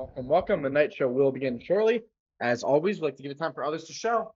Welcome, welcome. The night show will begin shortly. As always, we'd like to give it time for others to show.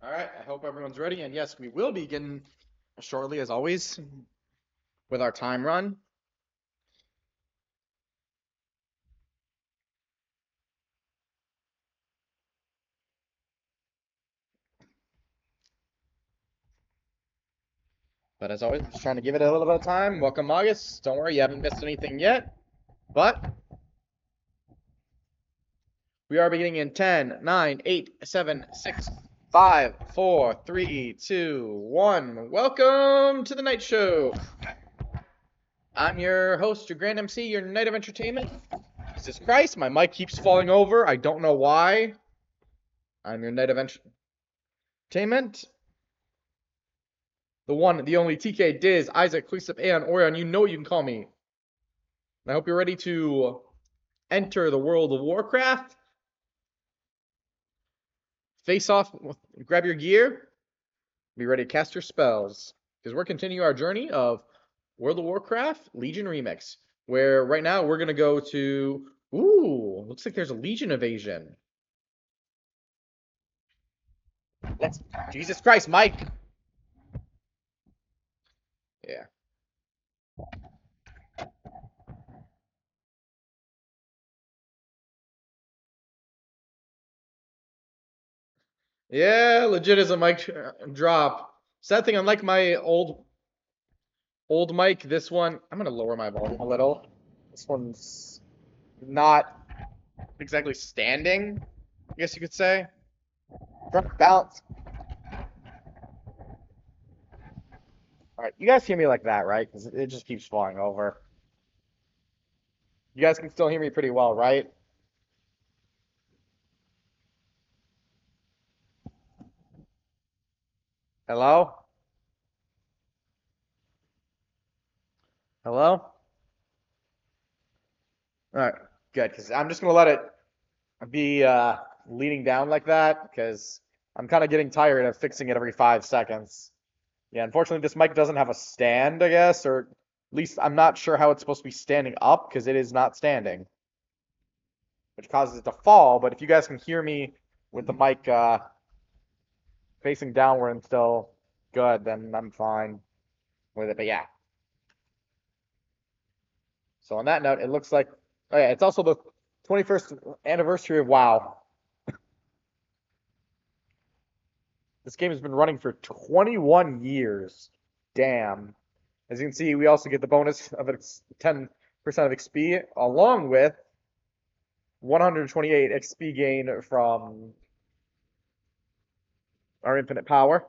All right, I hope everyone's ready. And yes, we will begin shortly, as always, with our time run. But as always, just trying to give it a little bit of time. Welcome, August. Don't worry, you haven't missed anything yet. But we are beginning in 10, 9, 8, 7, 6, 5, 4, 3, 2, 1. Welcome to the night show. I'm your host, your Grand MC, your Night of Entertainment. Jesus Christ, my mic keeps falling over. I don't know why. I'm your Night of Entertainment. The one, the only TK, Diz, Isaac, Cleesip, and Orion. You know what you can call me. I hope you're ready to enter the world of Warcraft. Face off, grab your gear. Be ready to cast your spells. Because we're continuing our journey of World of Warcraft Legion Remix. Where right now we're going to go to... Ooh, looks like there's a Legion invasion. Let's... Jesus Christ, Mike! Yeah. Yeah, legit as a mic drop. Sad thing, unlike my old mic, this one, I'm gonna lower my volume a little. This one's not exactly standing, I guess you could say. Front bounce. Alright, you guys hear me like that, right? Because it just keeps falling over. You guys can still hear me pretty well, right? Hello? Hello? Alright, good, because I'm just gonna let it be leaning down like that, because I'm kind of getting tired of fixing it every 5 seconds. Yeah, unfortunately, this mic doesn't have a stand, I guess, or at least I'm not sure how it's supposed to be standing up because it is not standing, which causes it to fall. But if you guys can hear me with the mic facing downward and still good, then I'm fine with it. But yeah. So on that note, it looks like, oh yeah, it's also the 21st anniversary of WoW. This game has been running for 21 years. Damn. As you can see, we also get the bonus of 10% of XP, along with 128 XP gain from our infinite power.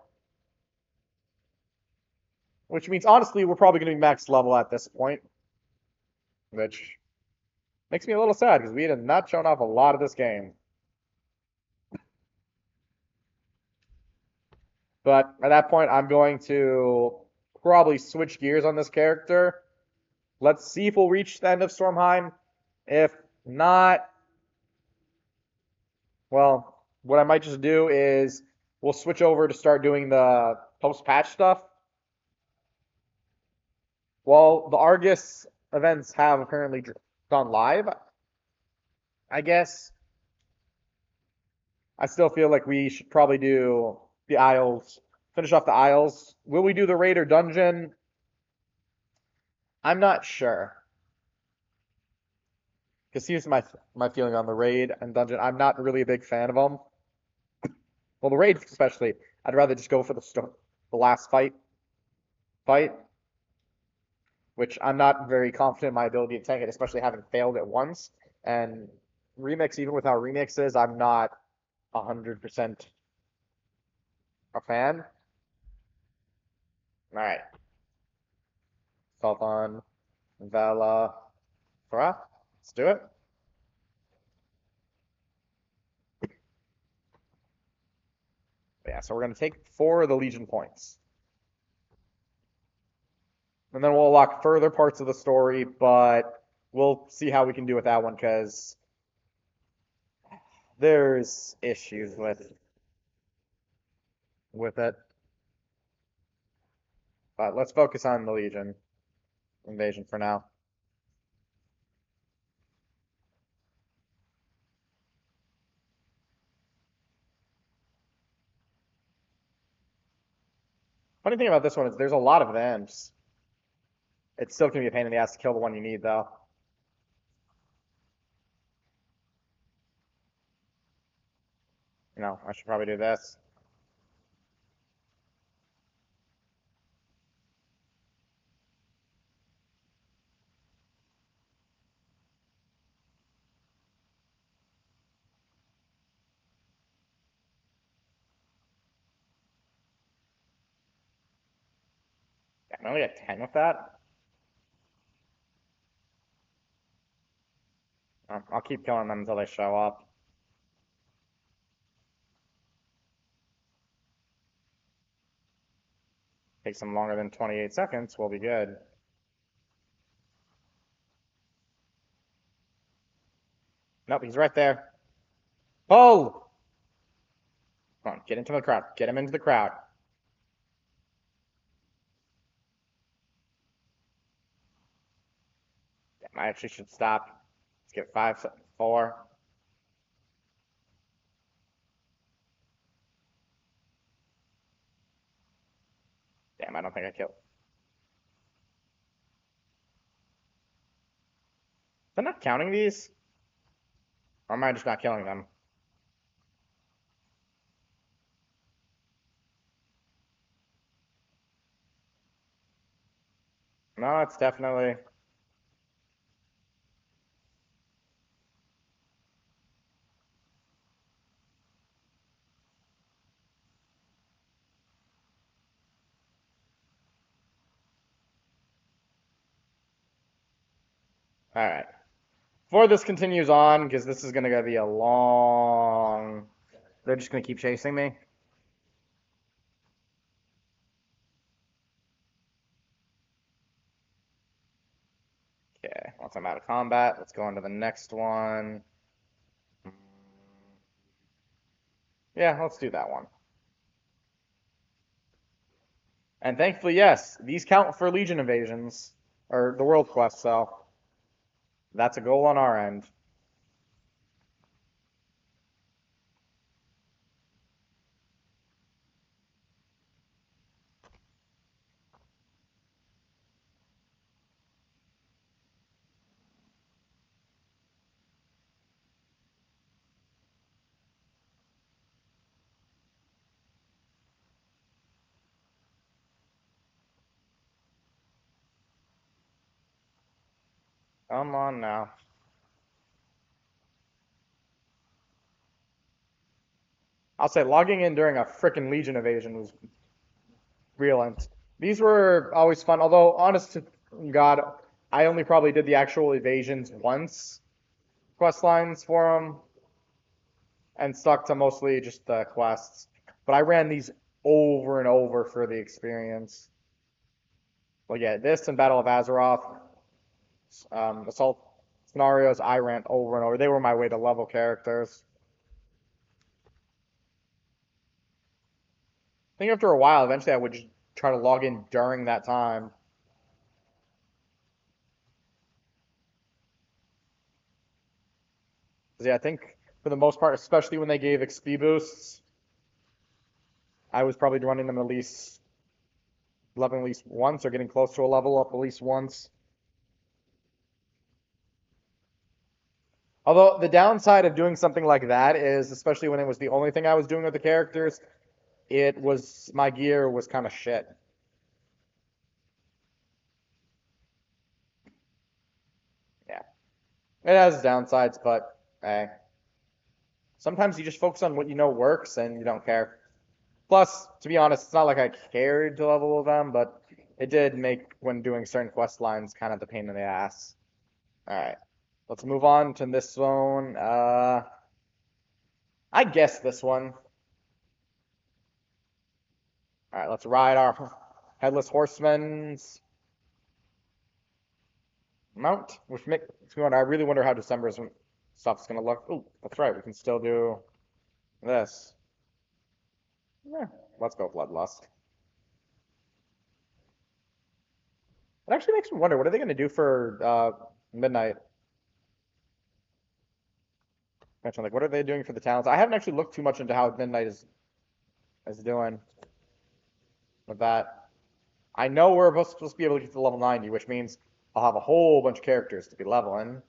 Which means, honestly, we're probably going to be max level at this point. Which makes me a little sad, because we have not shown off a lot of this game. But at that point, I'm going to probably switch gears on this character. Let's see if we'll reach the end of Stormheim. If not, well, what I might just do is we'll switch over to start doing the post-patch stuff. Well, the Argus events have apparently gone live, I guess. I still feel like we should probably do the Isles, finish off the Isles. Will we do the raid or dungeon? I'm not sure. Because here's my feeling on the raid and dungeon. I'm not really a big fan of them. Well, the raid especially. I'd rather just go for the last fight, which I'm not very confident in my ability to tank it, especially having failed it once. And remix, even without remixes, I'm not 100% a fan. All right, Sultan, Vala, Farah. Let's do it. Yeah, so we're gonna take 4 of the Legion points. And then we'll unlock further parts of the story, but we'll see how we can do with that one because there's issues with it. But let's focus on the Legion invasion for now. Funny thing about this one is there's a lot of them. It's still gonna be a pain in the ass to kill the one you need though. I should probably do this. Yeah, I'm only at 10 with that. I'll keep killing them until they show up. Takes them longer than 28 seconds, we'll be good. Nope, he's right there. Oh! Come on, get into the crowd. Get him into the crowd. Damn, I actually should stop. Let's get 5, 4. Damn, I don't think I killed. Am I not counting these? Or am I just not killing them? No, it's definitely... Alright. Before this continues on, because this is going to be a long... They're just going to keep chasing me. Okay, once I'm out of combat, let's go on to the next one. Yeah, let's do that one. And thankfully, yes, these count for Legion invasions, or the world quest, so that's a goal on our end. Come on now. I'll say logging in during a frickin' Legion invasion was brilliant. These were always fun, although, honest to God, I only probably did the actual evasions once, quest lines for them, and stuck to mostly just the quests. But I ran these over and over for the experience. Well, yeah, this and Battle of Azeroth, Assault scenarios, I ran over and over. They were my way to level characters. I think after a while, eventually I would just try to log in during that time. Yeah, I think for the most part, especially when they gave XP boosts, I was probably running them at least leveling at least once or getting close to a level up at least once. Although the downside of doing something like that is, especially when it was the only thing I was doing with the characters, it was my gear was kind of shit. Yeah, it has downsides, but hey, sometimes you just focus on what you know works and you don't care. Plus, to be honest, it's not like I cared to level them, but it did make when doing certain quest lines kind of the pain in the ass. All right, let's move on to this zone. I guess this one. All right, let's ride our headless horseman's mount. Which makes me wonder. I really wonder how December's stuff's gonna look. Oh, that's right. We can still do this. Yeah, let's go Bloodlust. It actually makes me wonder. What are they gonna do for midnight? Mention like, what are they doing for the talents? I haven't actually looked too much into how midnight is doing with that. I know we're supposed to be able to get to level 90, which means I'll have a whole bunch of characters to be leveling.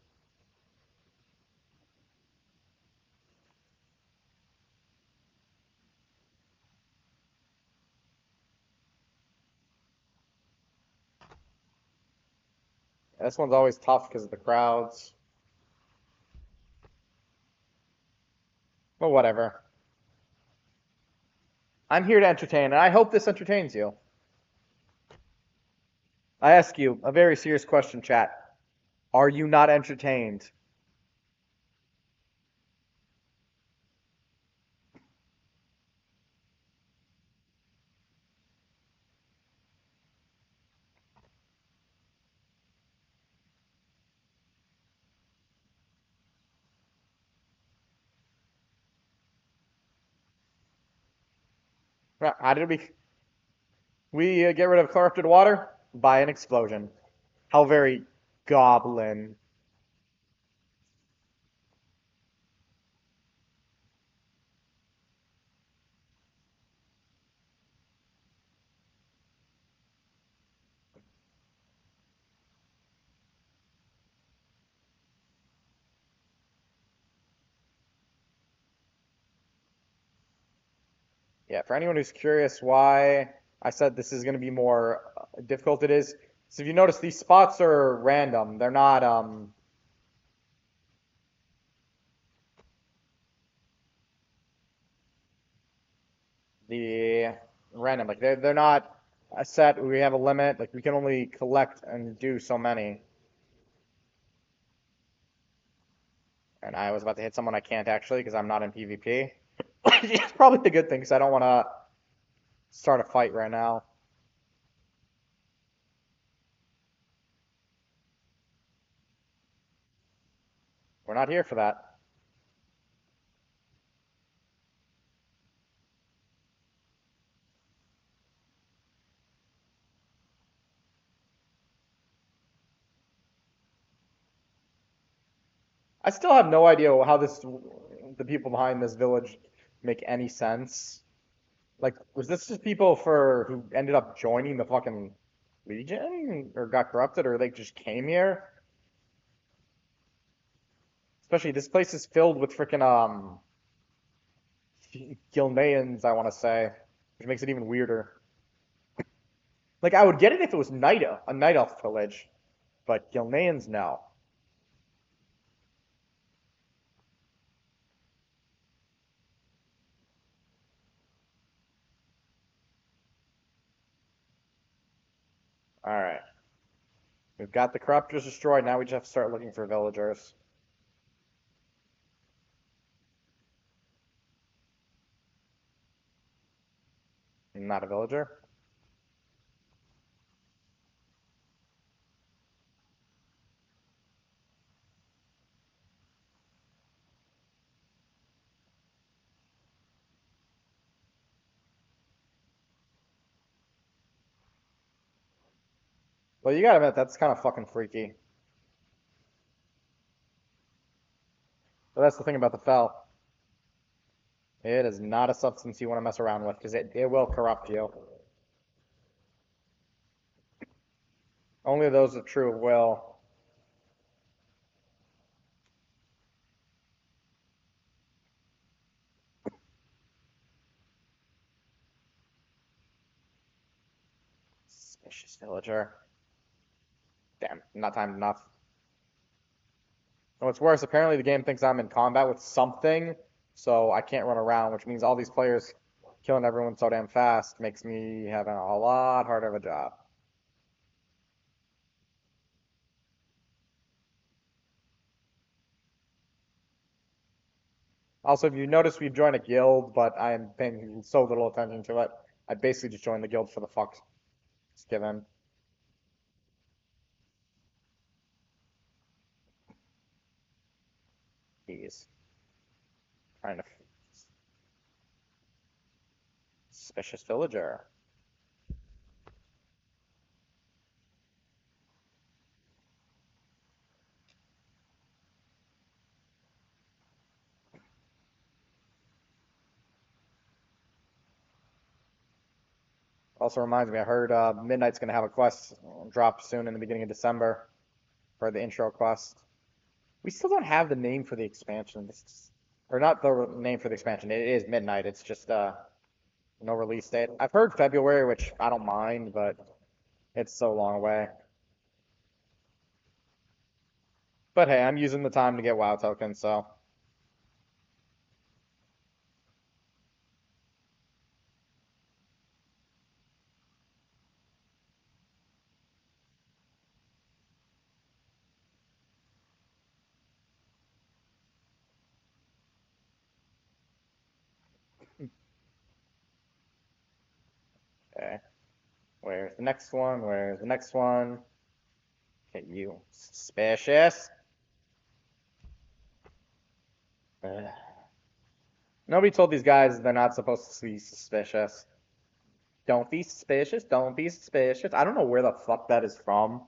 This one's always tough because of the crowds. But whatever. I'm here to entertain, and I hope this entertains you. I ask you a very serious question, chat. Are you not entertained? How did we get rid of corrupted water? By an explosion. How very goblin. Yeah, for anyone who's curious why I said this is going to be more difficult, it is. So if you notice, these spots are random. They're not the random. Like they're not a set. We have a limit. Like we can only collect and do so many. And I was about to hit someone I can't actually because I'm not in PvP. It's probably a good thing because I don't want to start a fight right now. We're not here for that. I still have no idea how the people behind this village make any sense. Like, was this just people who ended up joining the fucking Legion or got corrupted or they just came here? Especially this place is filled with freaking Gilneans, I want to say, which makes it even weirder. Like, I would get it if it was a night elf village, but Gilneans, no. All right, we've got the corruptors destroyed. Now we just have to start looking for villagers. Not a villager. Well, you gotta admit that's kind of fucking freaky. But that's the thing about the Fel. It is not a substance you want to mess around with because it will corrupt you. Only those of true will. Suspicious villager. Damn, not timed enough. And what's worse, apparently the game thinks I'm in combat with something, so I can't run around, which means all these players killing everyone so damn fast makes me having a lot harder of a job. Also, if you notice, we've joined a guild, but I am paying so little attention to it. I basically just joined the guild for the fuck it's given. Jeez. Trying to suspicious villager. Also reminds me, I heard Midnight's gonna have a quest drop soon in the beginning of December for the intro quest. We still don't have the name for the expansion. Or not the name for the expansion. It is Midnight. It's just no release date. I've heard February, which I don't mind, but it's so long away. But hey, I'm using the time to get WoW tokens, so okay. Where's the next one? Where's the next one? Okay, you suspicious. Ugh. Nobody told these guys they're not supposed to be suspicious. Don't be suspicious. Don't be suspicious. I don't know where the fuck that is from,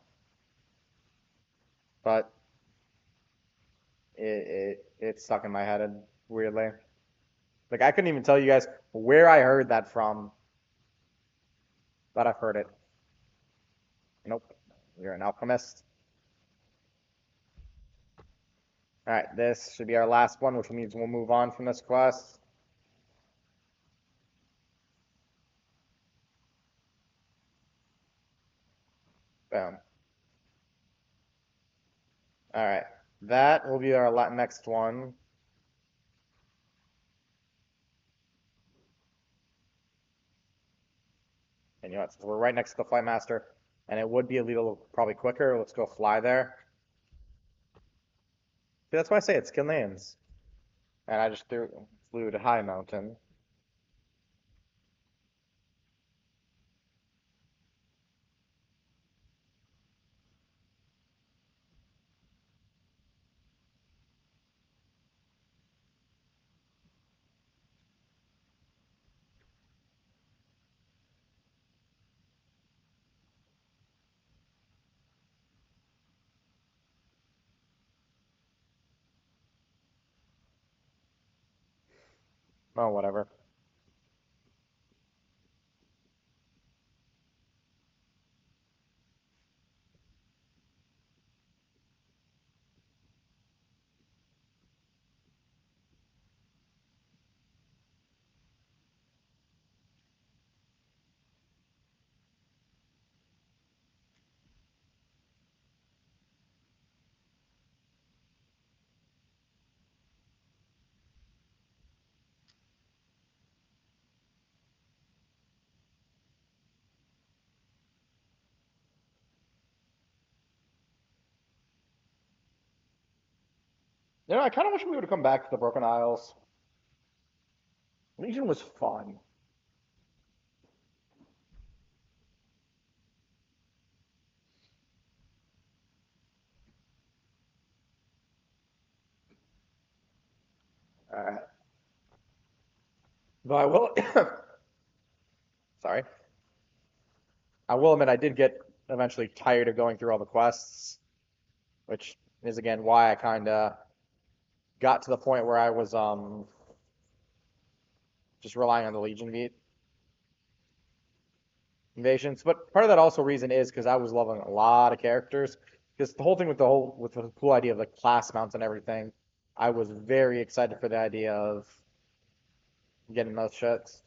but it's stuck in my head weirdly. Like I couldn't even tell you guys where I heard that from, but I've heard it. Nope. You're an alchemist. Alright, this should be our last one, which means we'll move on from this quest. Boom. Alright. That will be our next one. And you know what? We're right next to the Flight Master, and it would be a little probably quicker. Let's go fly there. See, that's why I say it's Killian's. And I just flew to High Mountain. Oh, whatever. You know, I kind of wish we would have come back to the Broken Isles. Legion was fun. Alright. But I will. Sorry. I will admit I did get eventually tired of going through all the quests, which is again why I kind of got to the point where I was just relying on the Legion beat invasions. But part of that also reason is because I was leveling a lot of characters. Because the whole thing with the cool idea of like class mounts and everything, I was very excited for the idea of getting those shits.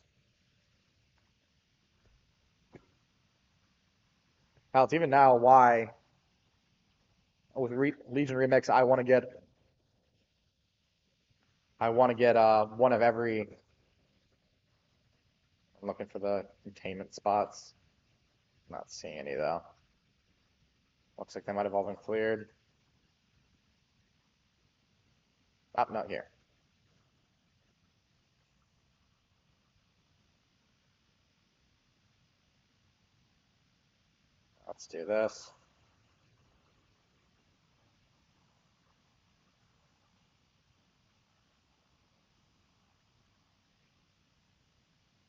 Hell, it's even now why with Legion Remix I want to get one of every. I'm looking for the containment spots. Not seeing any though. Looks like they might have all been cleared. Oh, not here. Let's do this.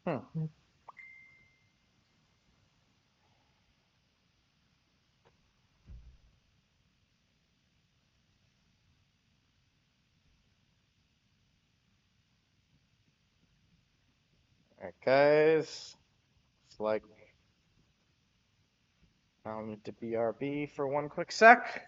Hmm. Alright, guys. It's like I'll need to BRB for one quick sec.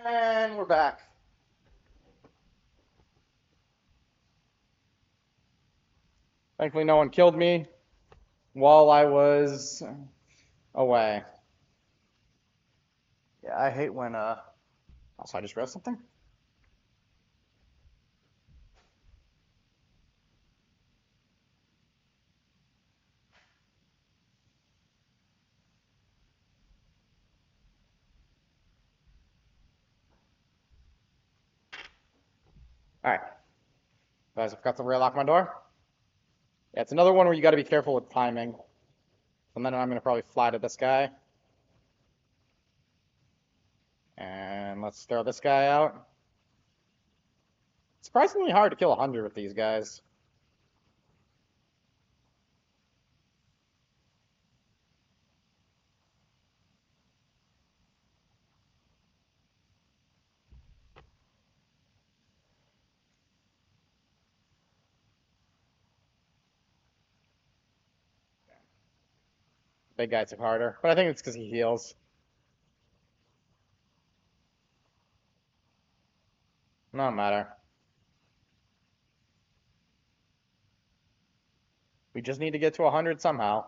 And we're back. Thankfully, no one killed me while I was away. Yeah, I hate when Also, I just read something. All right, guys, I forgot to relock my door. Yeah, it's another one where you got to be careful with timing. And then I'm gonna probably fly to this guy. And let's throw this guy out. Surprisingly hard to kill 100 with these guys. Big guy took harder, but I think it's because he heals. No matter. We just need to get to 100 somehow.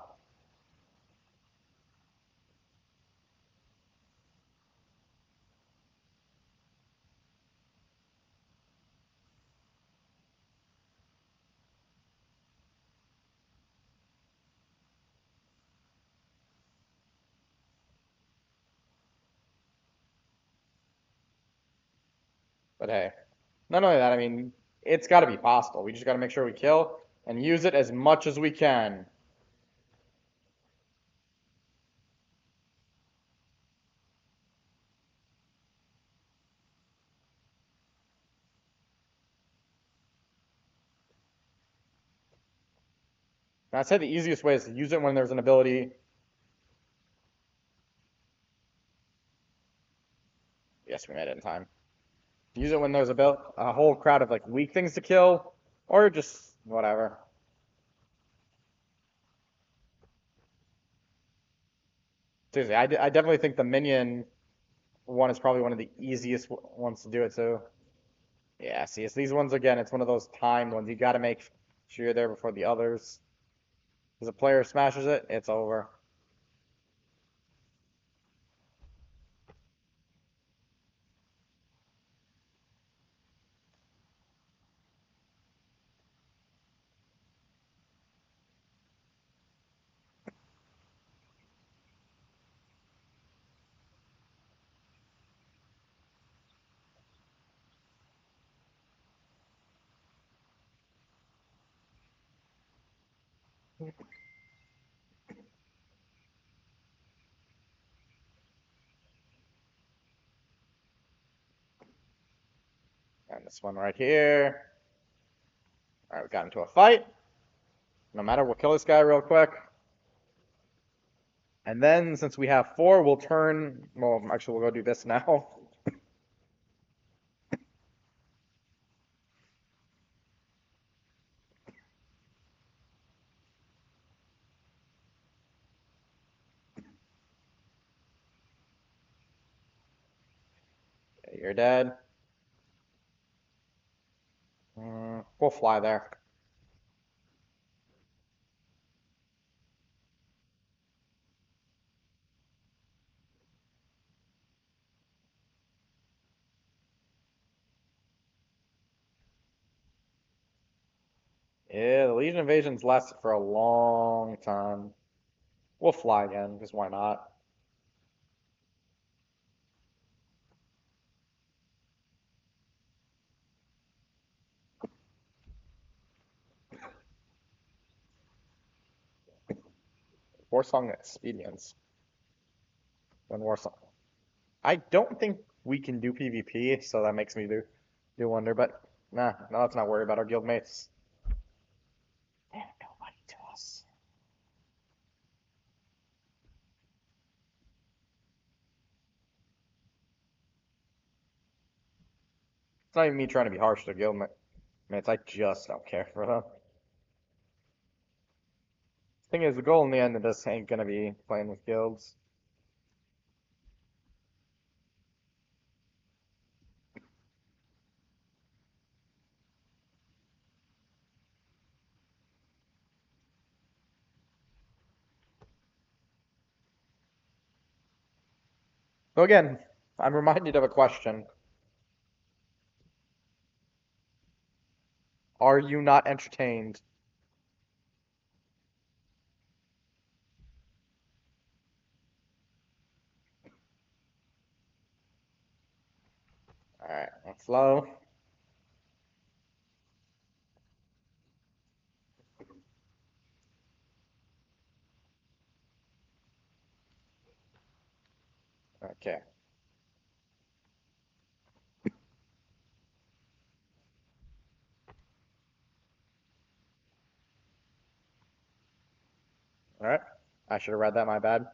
But hey, not only that, I mean, it's got to be possible. We just got to make sure we kill and use it as much as we can. I'd say the easiest way is to use it when there's an ability. Yes, we made it in time. Use it when there's a whole crowd of like weak things to kill, or just whatever. Seriously, I definitely think the minion one is probably one of the easiest ones to do it too. Yeah, see, it's these ones again. It's one of those timed ones. You got to make sure you're there before the others. Because a player smashes it, it's over. And this one right here. All right, we got into a fight. No matter, we'll kill this guy real quick. And then, since we have four, we'll turn. Well, actually, we'll go do this now. Okay, you're dead. We'll fly there. Yeah, the Legion invasions lasted for a long time. We'll fly again, because why not? Warsong expedience. When Warsong. I don't think we can do PvP, so that makes me do wonder. But nah, no, let's not worry about our guild mates. They're nobody to us. It's not even me trying to be harsh to guild mates. I just don't care for them. Thing is, the goal in the end of this ain't gonna be playing with guilds. So again, I'm reminded of a question. Are you not entertained? Alright, let's slow. Okay. Alright. I should have read that, my bad.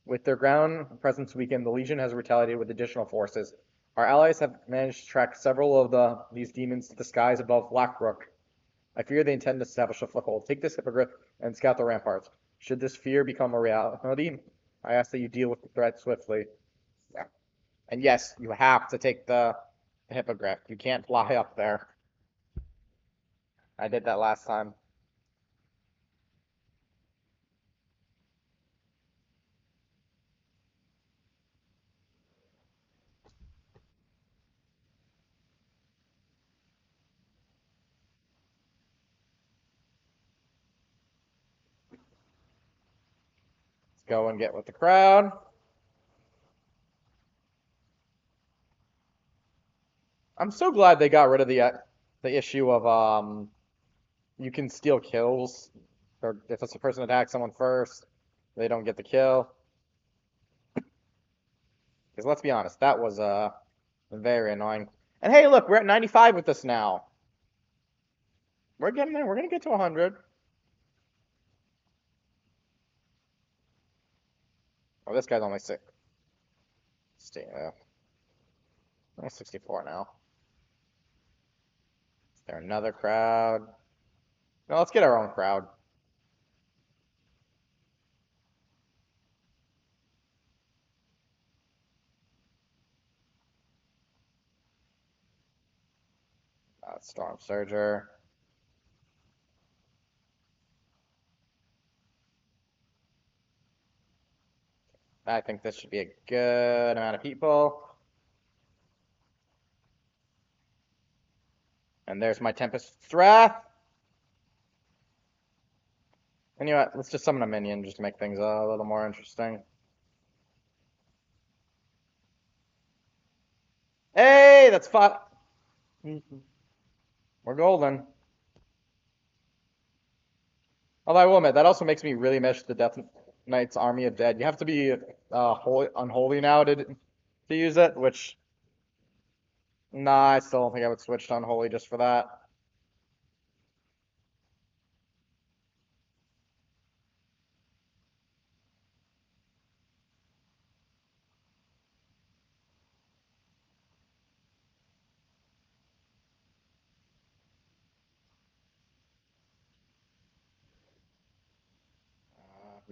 With their ground presence weakened, the Legion has retaliated with additional forces. Our allies have managed to track several of these demons to the skies above Blackbrook. I fear they intend to establish a foothold. Take this hippogriff and scout the ramparts. Should this fear become a reality, I ask that you deal with the threat swiftly. Yeah. And yes, you have to take the hippogriff. You can't fly up there. I did that last time. Let's go and get with the crowd. I'm so glad they got rid of the issue of you can steal kills, or if it's a person attacks someone first, they don't get the kill. Because let's be honest, that was very annoying. And hey, look, we're at 95 with this now. We're getting there. We're gonna get to 100. Oh, this guy's only six. Only 64 now. Is there another crowd? No, let's get our own crowd. Storm Surger. I think this should be a good amount of people. And there's my Tempest's Wrath. And you know what? Let's just summon a minion just to make things a little more interesting. Hey, that's fun. We're golden. Although I will admit, that also makes me really miss the Death Knight's Army of Dead. You have to be unholy now to use it, which, nah, I still don't think I would switch to unholy just for that.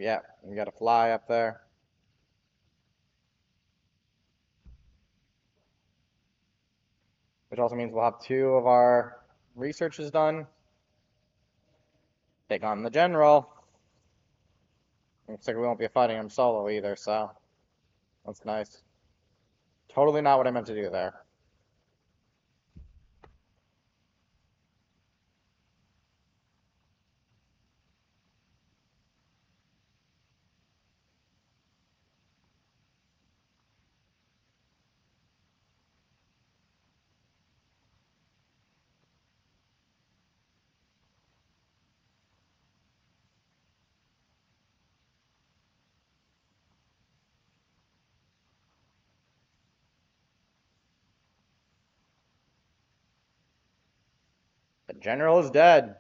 Yeah, we got to fly up there. Which also means we'll have 2 of our researches done. Take on the general. Looks like we won't be fighting him solo either, so that's nice. Totally not what I meant to do there. The general is dead.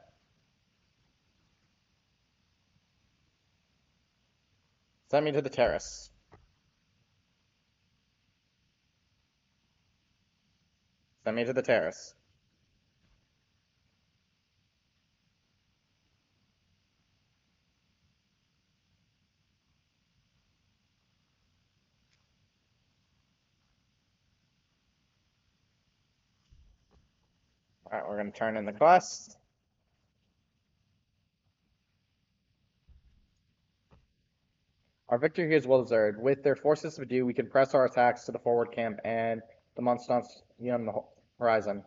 Send me to the terrace. Send me to the terrace. Alright, we're going to turn in the quest. Our victory here is well deserved. With their forces subdued, we can press our attacks to the forward camp and the monsters beyond the horizon.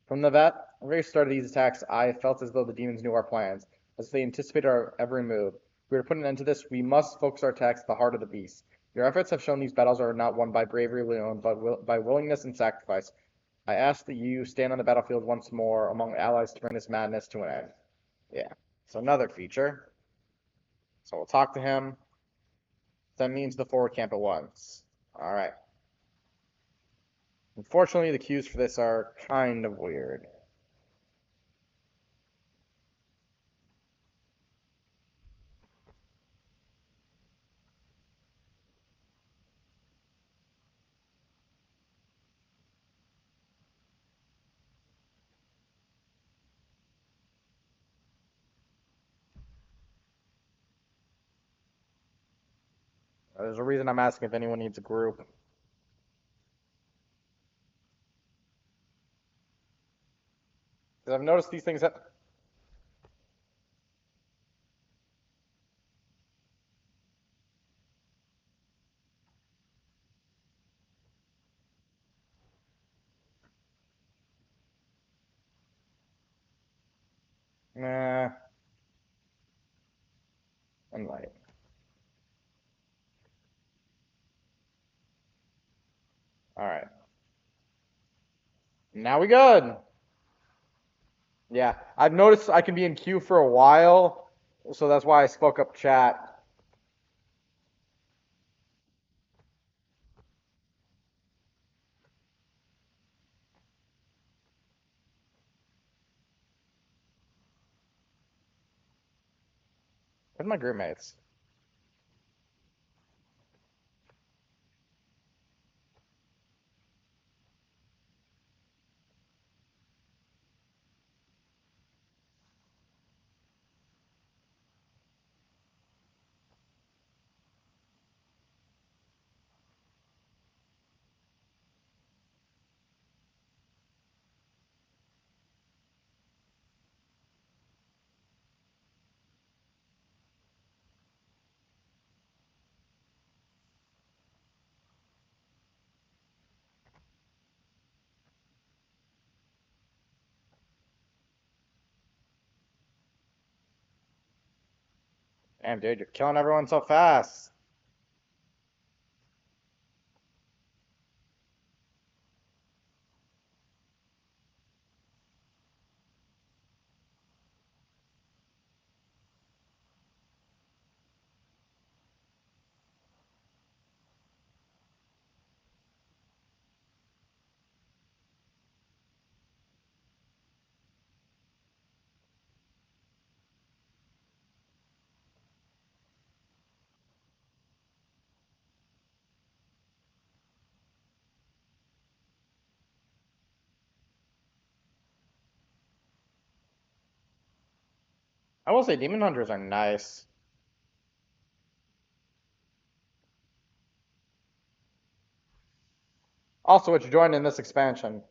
From the very start of these attacks, I felt as though the demons knew our plans, as they anticipated our every move. If we are to put an end to this, we must focus our attacks at the heart of the beast. Your efforts have shown these battles are not won by bravery alone, but by willingness and sacrifice. I ask that you stand on the battlefield once more among allies to bring this madness to an end. Yeah, so another feature. So we'll talk to him. That means the forward camp at once. Alright. Unfortunately, the cues for this are kind of weird. There's a reason I'm asking if anyone needs a group. Because I've noticed these things that... Nah. I'm like... Alright. Now we good. Yeah, I've noticed I can be in queue for a while, so that's why I spoke up chat. Where's my group mates? Damn, dude, you're killing everyone so fast. I will say demon hunters are nice. Also, it's joined in this expansion.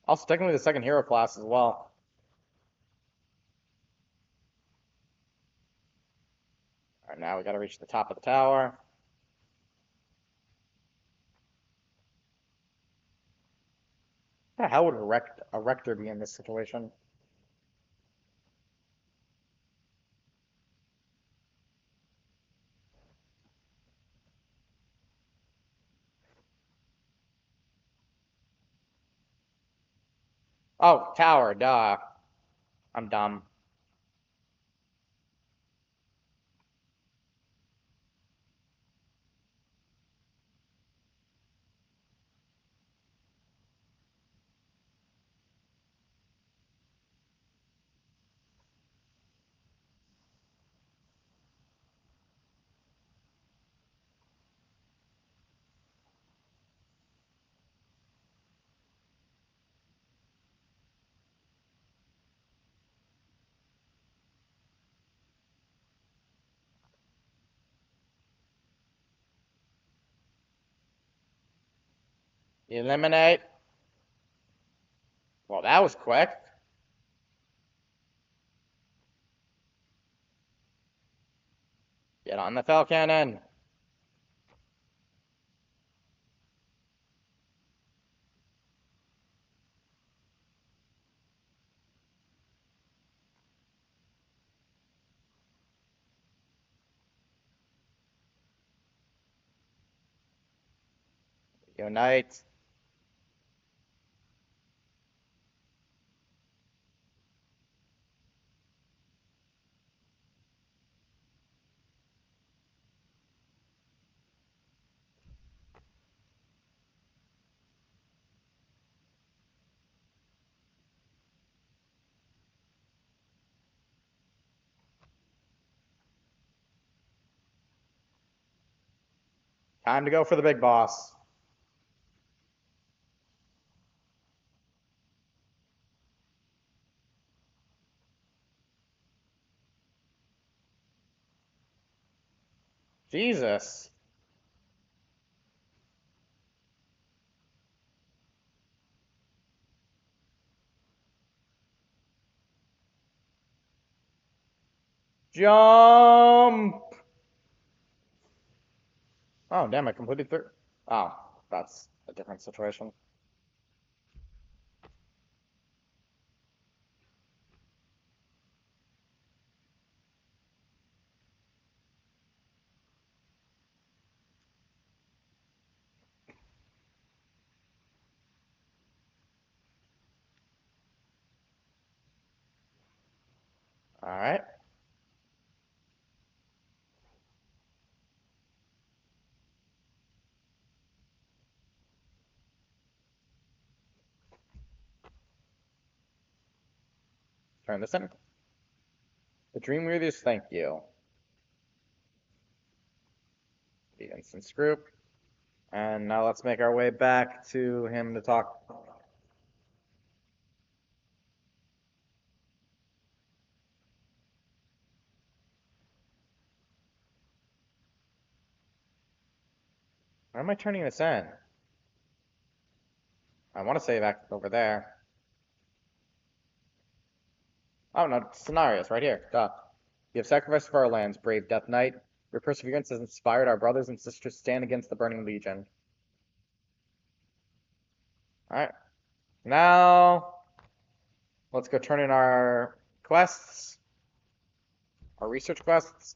Also, technically the second hero class as well. Alright, now we gotta reach the top of the tower. How would a rector be in this situation? Oh, tower, duh. I'm dumb. Eliminate. Well, that was quick. Get on the fell cannon. Unite. Time to go for the big boss. Jesus. Jump! Oh, damn, I completed through. Oh, that's a different situation. Alright. Turn this in. The Dream Readers, thank you. The instance group. And now let's make our way back to him to talk. Why am I turning this in? I want to say back over there. Oh, no, scenarios right here. Duh. You have sacrificed for our lands, brave Death Knight. Your perseverance has inspired our brothers and sisters to stand against the Burning Legion. Alright. Now, Let's go turn in our quests, our research quests.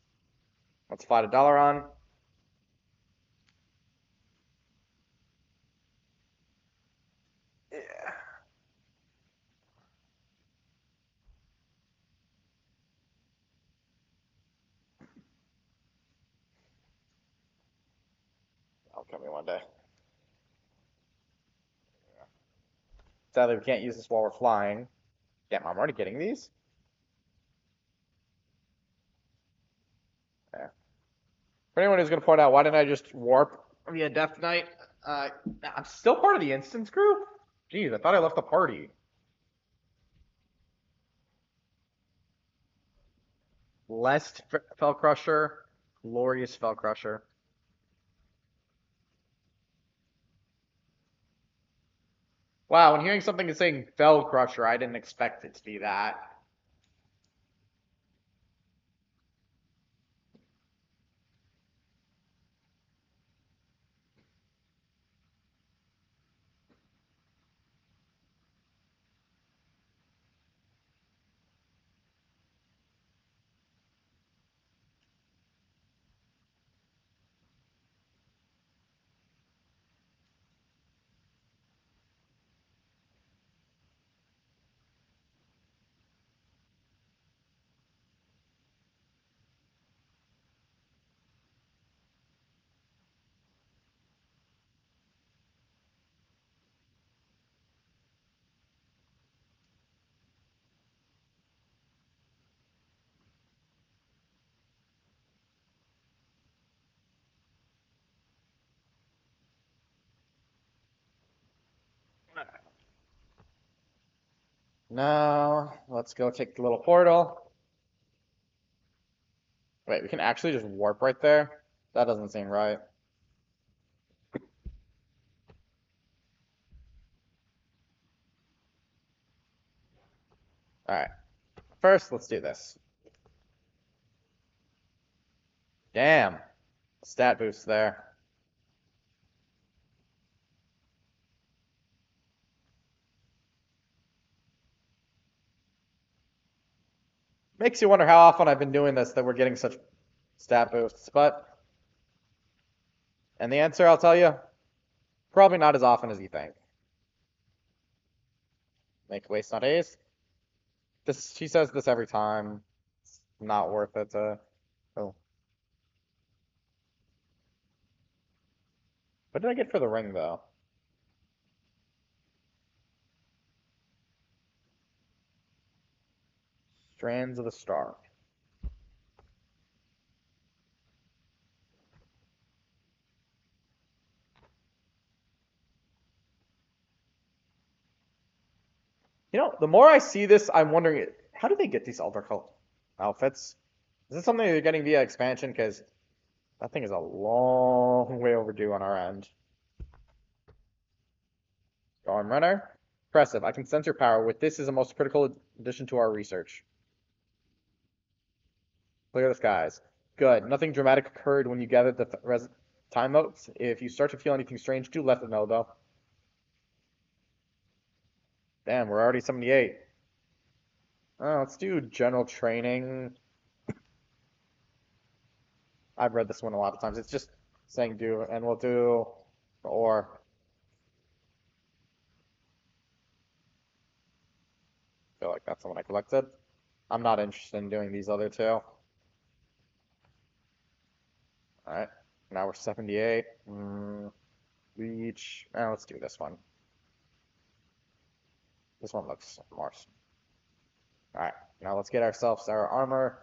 Let's fight a Dalaran. Yeah. That'll come me one day. Sadly, we can't use this while we're flying. Damn, I'm already getting these? Yeah. For anyone who's going to point out, why didn't I just warp via Death Knight? I'm still part of the instance group? Jeez, I thought I left the party. Lest Fellcrusher, glorious Fellcrusher. Wow, when hearing something is saying Fellcrusher, I didn't expect it to be that. No, let's go take the little portal. Wait, we can actually just warp right there? That doesn't seem right. Alright, first let's do this. Damn, stat boost there. Makes you wonder how often I've been doing this that we're getting such stat boosts, but... And the answer, I'll tell you, probably not as often as you think. Make waste not haste. This, she says this every time. It's not worth it to... Oh. What did I get for the ring, though? Strands of the Star. You know, the more I see this, I'm wondering, how do they get these Elder Cult outfits? Is this something they're getting via expansion? Because that thing is a long way overdue on our end. Storm Runner. Impressive. I can sense your power. With this is a most critical addition to our research. Clear the skies. Good. Nothing dramatic occurred when you gathered the time notes. If you start to feel anything strange, do let them know, though. Damn, we're already 78. Oh, let's do general training. I've read this one a lot of times. It's just saying do, and we'll do or. I feel like that's the one I collected. I'm not interested in doing these other two. Alright, now we're 78. Reach. Now let's do this one. This one looks more. Alright, now let's get ourselves our armor.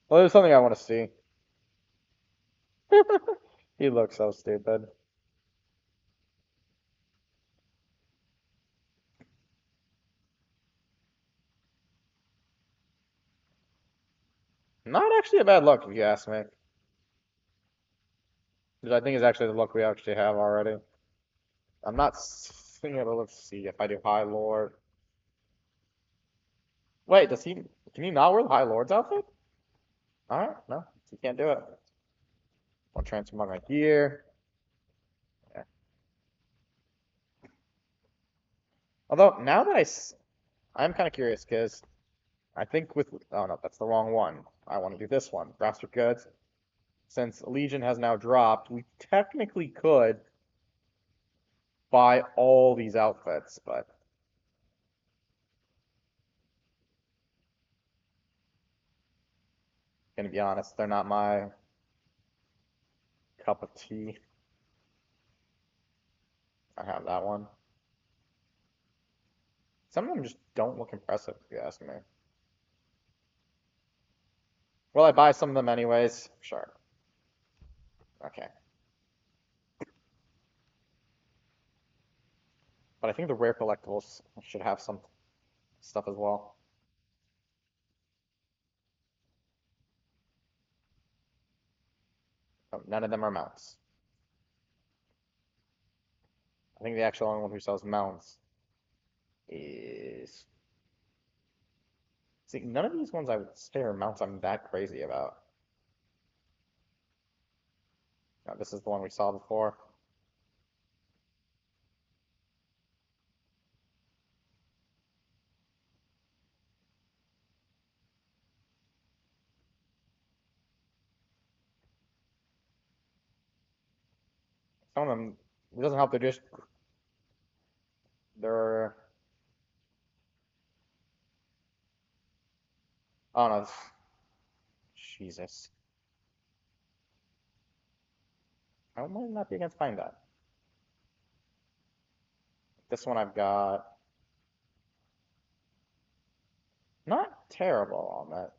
Well, there's something I want to see. He looks so stupid. Not actually a bad look, if you ask me. Which I think is actually the look we actually have already. I'm not being able to see if I do High Lord. Wait, does he? Can he not wear the High Lord's outfit? Alright, no, he can't do it. One transform right here. Yeah. Although, now that I'm kind of curious, because I think with... Oh, no, that's the wrong one. I want to do this one. Grasp goods. Since Legion has now dropped, we technically could buy all these outfits, but gonna be honest, they're not my cup of tea. I have that one. Some of them just don't look impressive, if you ask me. Will I buy some of them anyways? Sure. Okay. But I think the rare collectibles should have some stuff as well. Oh, none of them are mounts. I think the actual only one who sells mounts is... See, none of these ones I would say are mounts I'm that crazy about. Now, this is the one we saw before. Some of them, it doesn't help, they're, oh no, Jesus. I might not be against buying that. This one I've got, not terrible on that.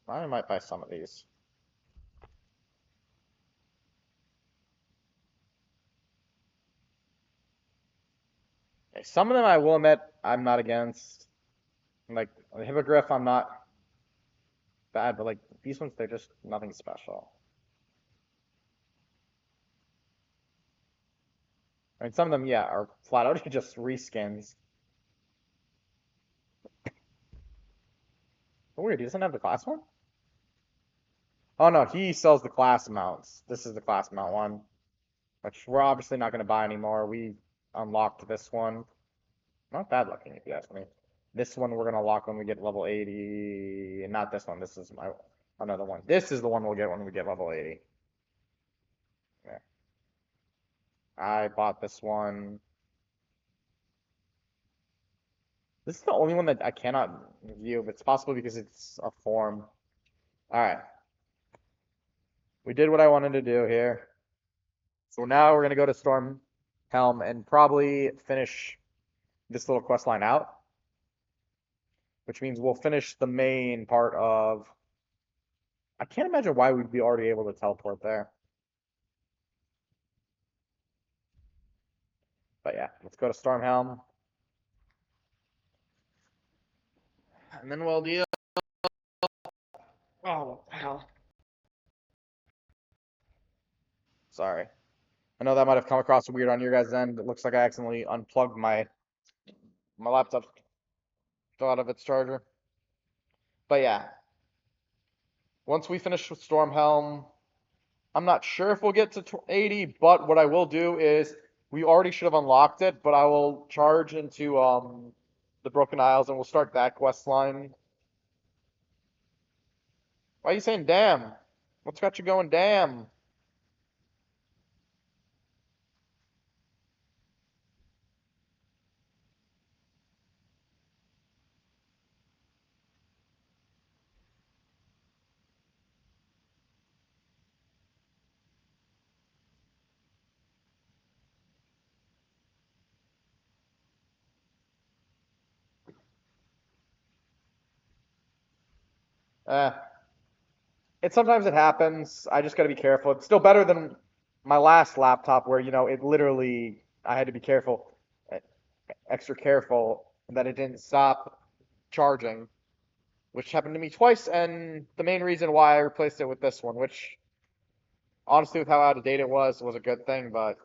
I might buy some of these. Okay, some of them I will admit I'm not against. Like the Hippogriff, I'm not bad, but like these ones, they're just nothing special. I mean, some of them, yeah, are flat out just reskins. Oh, weird, he doesn't have the class one? Oh no, he sells the class mounts. This is the class mount one, which we're obviously not going to buy anymore. We unlocked this one. Not bad looking, if you ask me. This one we're going to lock when we get level 80. And not this one. This is my another one. This is the one we'll get when we get level 80. Yeah. I bought this one. This is the only one that I cannot view, but it's possible because it's a form. Alright. We did what I wanted to do here. So now we're going to go to Storm Helm and probably finish this little quest line out. Which means we'll finish the main part of... I can't imagine why we'd be already able to teleport there. But yeah, let's go to Stormhelm. And then we'll deal... Oh, what the hell? Sorry. I know that might have come across weird on your guys' end. It looks like I accidentally unplugged my laptop out of its charger. But yeah. Once we finish with Stormhelm, I'm not sure if we'll get to 80, but what I will do is we already should have unlocked it, but I will charge into the Broken Isles and we'll start that quest line. Why are you saying damn? What's got you going damn? Eh. Sometimes it happens. I just gotta be careful. It's still better than my last laptop where, it literally I had to be careful, eh, extra careful that it didn't stop charging, which happened to me twice, and the main reason why I replaced it with this one, which honestly, with how out of date it was a good thing, but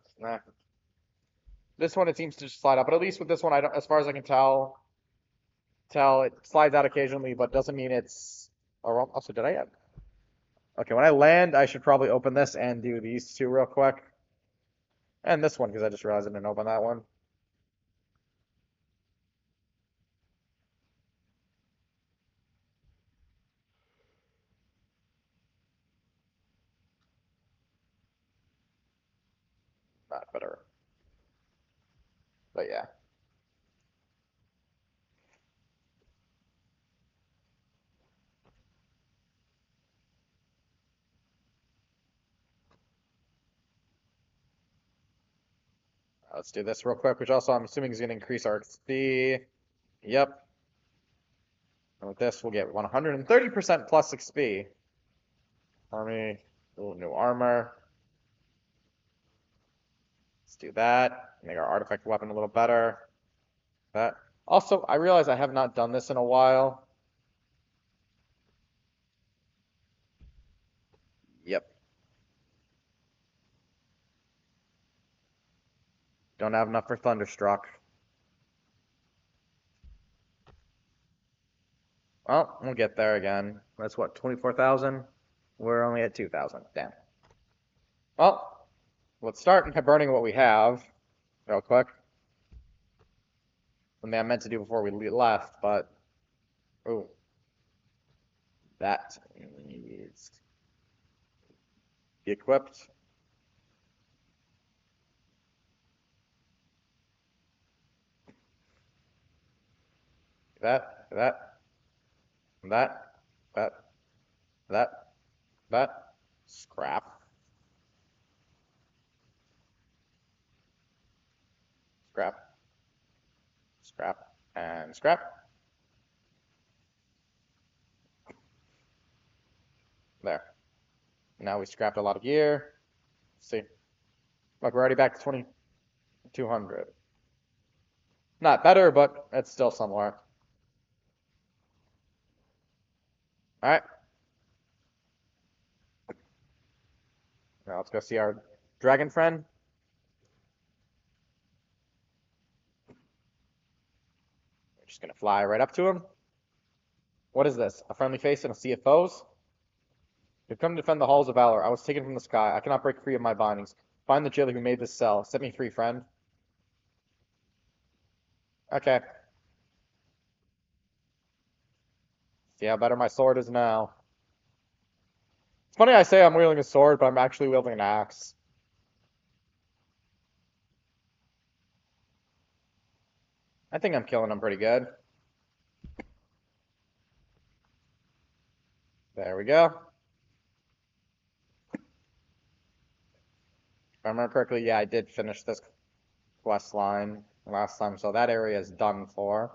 this one it seems to just slide out. But at least with this one, I don't, as far as I can tell it slides out occasionally, but doesn't mean it's. Oh, also, did I have? Okay, when I land, I should probably open this and do these two real quick. And this one, because I just realized I didn't open that one. Not better. But yeah. Let's do this real quick, which also I'm assuming is going to increase our XP. Yep. And with this, we'll get 130% plus XP. Army, new armor. Let's do that. Make our artifact weapon a little better. That. Also, I realize I have not done this in a while. Yep. Don't have enough for Thunderstruck. Well, we'll get there again. That's what, 24,000? We're only at 2,000. Damn. Well, let's start by burning what we have real quick. Something I meant to do before we left, but... Ooh. That needs to be equipped. That, that, that, that. Scrap. Scrap. Scrap. And scrap. There. Now we scrapped a lot of gear. Let's see. Look, we're already back to 2,200. Not better, but it's still somewhere. Alright. Now let's go see our dragon friend. We're just gonna fly right up to him. What is this? A friendly face and a sea of foes? You've come to defend the halls of valor. I was taken from the sky. I cannot break free of my bindings. Find the jailer who made this cell. Set me free, friend. Okay. See how better my sword is now. It's funny I say I'm wielding a sword, but I'm actually wielding an axe. I think I'm killing him pretty good. There we go. If I remember correctly, yeah, I did finish this quest line last time, so that area is done for.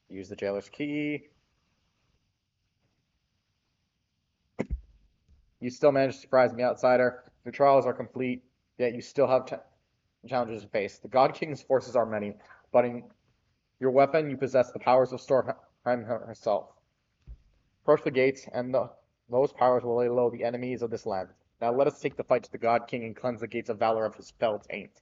Use the jailer's key. You still managed to surprise me, outsider. Your trials are complete, yet you still have challenges to face. The God King's forces are many, but in your weapon you possess the powers of Stormheim herself. Approach the gates, and those powers will lay low the enemies of this land. Now let us take the fight to the God King and cleanse the gates of valor of his fell taint.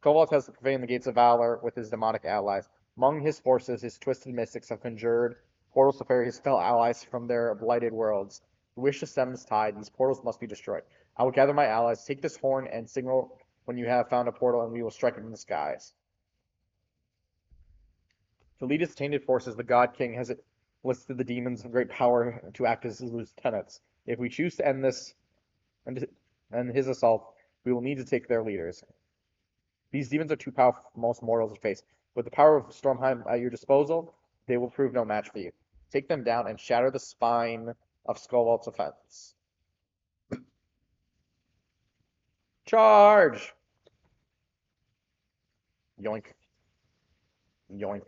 Cobalt has profaned the gates of valor with his demonic allies. Among his forces, his twisted mystics have conjured portals to ferry his fell allies from their blighted worlds. We wish to stem this tide. These portals must be destroyed. I will gather my allies, take this horn, and signal when you have found a portal, and we will strike it in the skies. To lead his tainted forces, the God King has listed the demons of great power to act as his lieutenants. If we choose to end this and his assault, we will need to take their leaders. These demons are too powerful for most mortals to face. With the power of Stormheim at your disposal, they will prove no match for you. Take them down and shatter the spine of Skullvault's offense. Charge! Yoink. Yoink.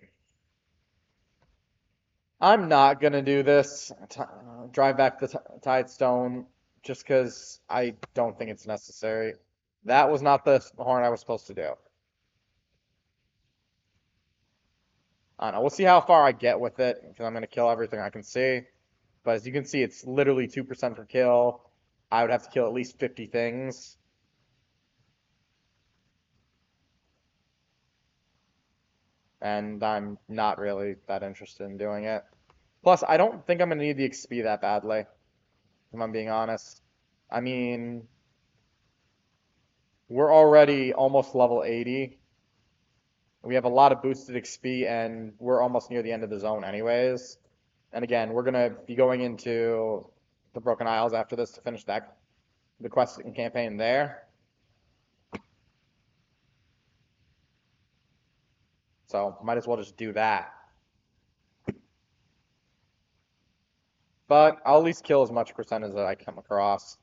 I'm not gonna do this. Drive back the Tidestone just because I don't think it's necessary. That was not the horn I was supposed to do. I don't know. We'll see how far I get with it because I'm gonna kill everything I can see. But as you can see, it's literally 2% per kill. I would have to kill at least 50 things. And I'm not really that interested in doing it. Plus, I don't think I'm going to need the XP that badly. if I'm being honest. I mean, we're already almost level 80. We have a lot of boosted XP, and we're almost near the end of the zone anyways. And again, we're gonna be going into the Broken Isles after this to finish the quest and campaign there. So might as well just do that. But I'll at least kill as much percent as I come across.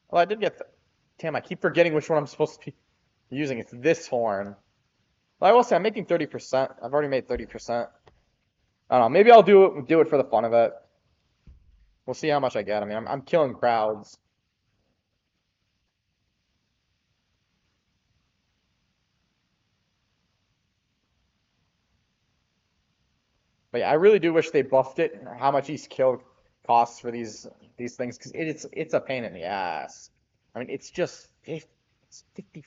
Well, I did get. Damn, I keep forgetting which one I'm supposed to be using. It's this horn. Well, I will say I'm making 30%. I've already made 30%. I don't know. Maybe I'll do it for the fun of it. We'll see how much I get. I mean, I'm killing crowds. But yeah, I really do wish they buffed it. How much each kill costs for these things, because it's a pain in the ass. I mean, it's just it's 50,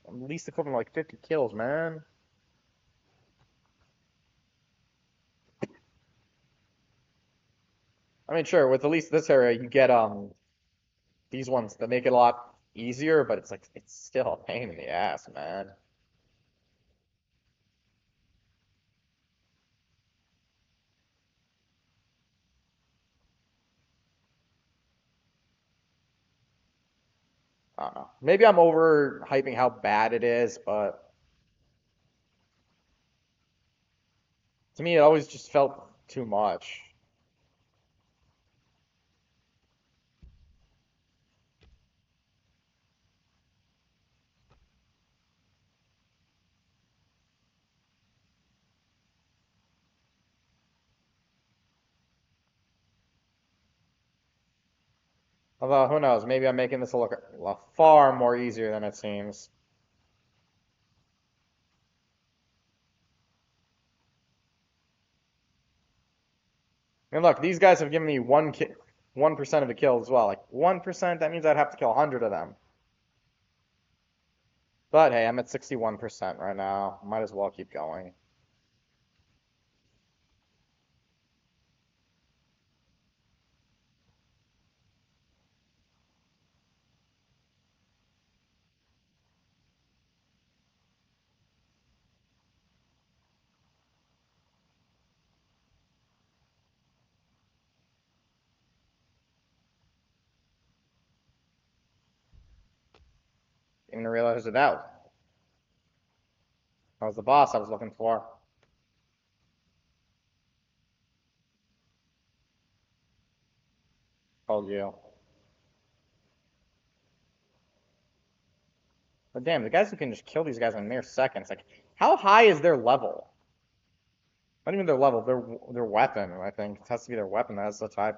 at least equivalent to like 50 kills, man. I mean, sure, with at least this area, you get these ones that make it a lot easier, but it's like it's still a pain in the ass, man. I don't know. Maybe I'm overhyping how bad it is, but to me, it always just felt too much. Although, who knows? Maybe I'm making this look far more easier than it seems. And look, these guys have given me 1% of the kills as well. Like 1%, that means I'd have to kill 100 of them. But hey, I'm at 61% right now. Might as well keep going. Didn't even realize it out. That was the boss I was looking for. Told you. But damn, the guys who can just kill these guys in mere seconds. Like, how high is their level? Not even their level, their weapon, I think. It has to be their weapon that has such high.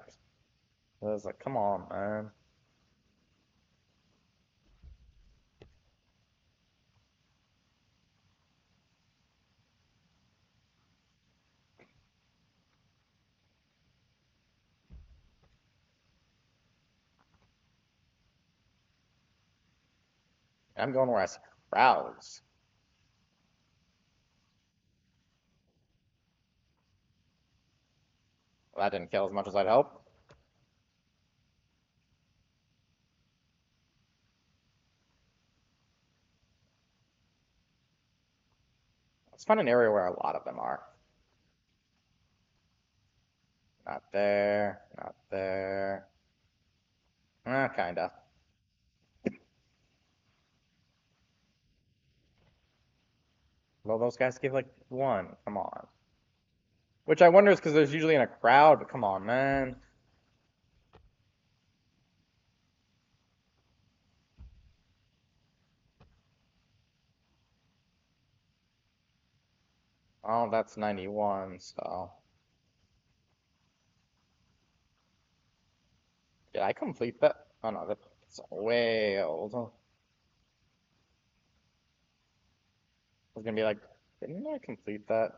It's like, come on, man. I'm going where I see crowds. Well, that didn't kill as much as I'd hope. Let's find an area where a lot of them are. Not there, not there. Kinda. Well, those guys give like one. Come on. Which I wonder is because there's usually in a crowd, but come on, man. Oh, that's 91, so. Did I complete that? Oh no, that's way old. was gonna be like, didn't I complete that?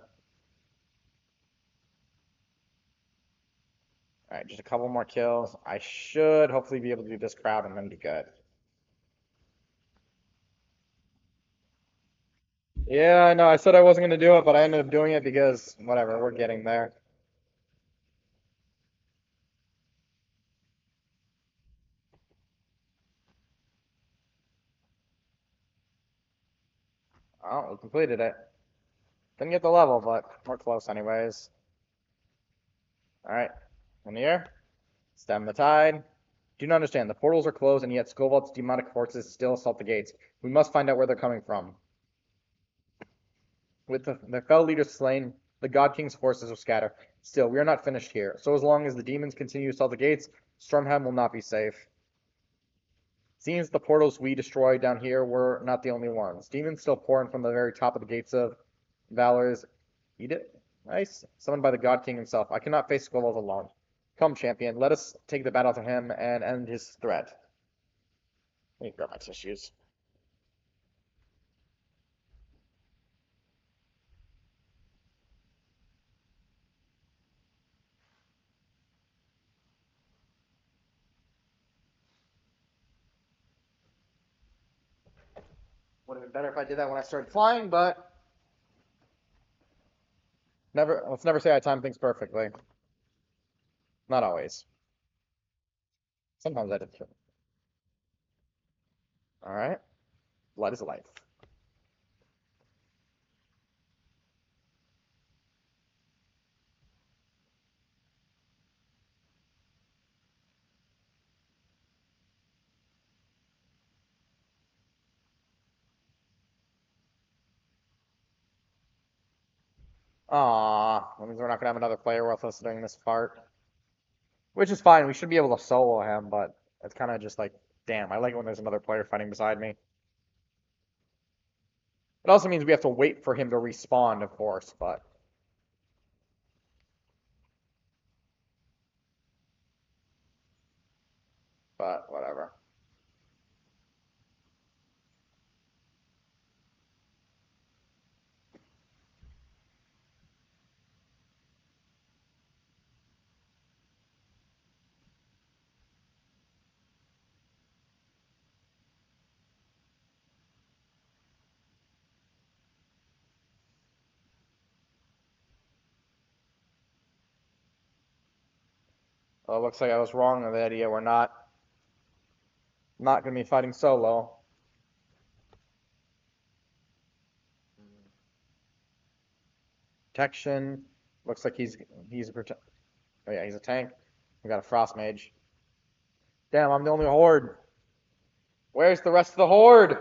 Alright, just a couple more kills. I should hopefully be able to do this crowd and then be good. Yeah, I know. I said I wasn't gonna do it, but I ended up doing it because whatever, we're getting there. Oh, we completed it. Didn't get the level, but we're close anyways. Alright, in the air. Stem the tide. Do not understand. The portals are closed, and yet Skovald's demonic forces still assault the gates. We must find out where they're coming from. With the fellow leaders slain, the God King's forces will scatter. Still, we are not finished here. So as long as the demons continue to assault the gates, Stormhelm will not be safe. Seems the portals we destroyed down here were not the only ones. Demons still pouring from the very top of the gates of Valor's Edict. Nice. Summoned by the God King himself. I cannot face Skovald alone. Come, champion, let us take the battle to him and end his threat. Let me grab my tissues. Would have been better if I did that when I started flying, but let's never say I time things perfectly. Not always. Sometimes I did. Alright. Blood is life. That means we're not gonna have another player with us during this part. Which is fine, we should be able to solo him, but it's kind of just like, damn, I like it when there's another player fighting beside me. It also means we have to wait for him to respawn, of course, but whatever. Well, it looks like I was wrong on the idea. We're not gonna be fighting solo. Protection. Looks like he's a oh yeah, he's a tank. We got a frost mage. Damn, I'm the only horde. Where's the rest of the horde?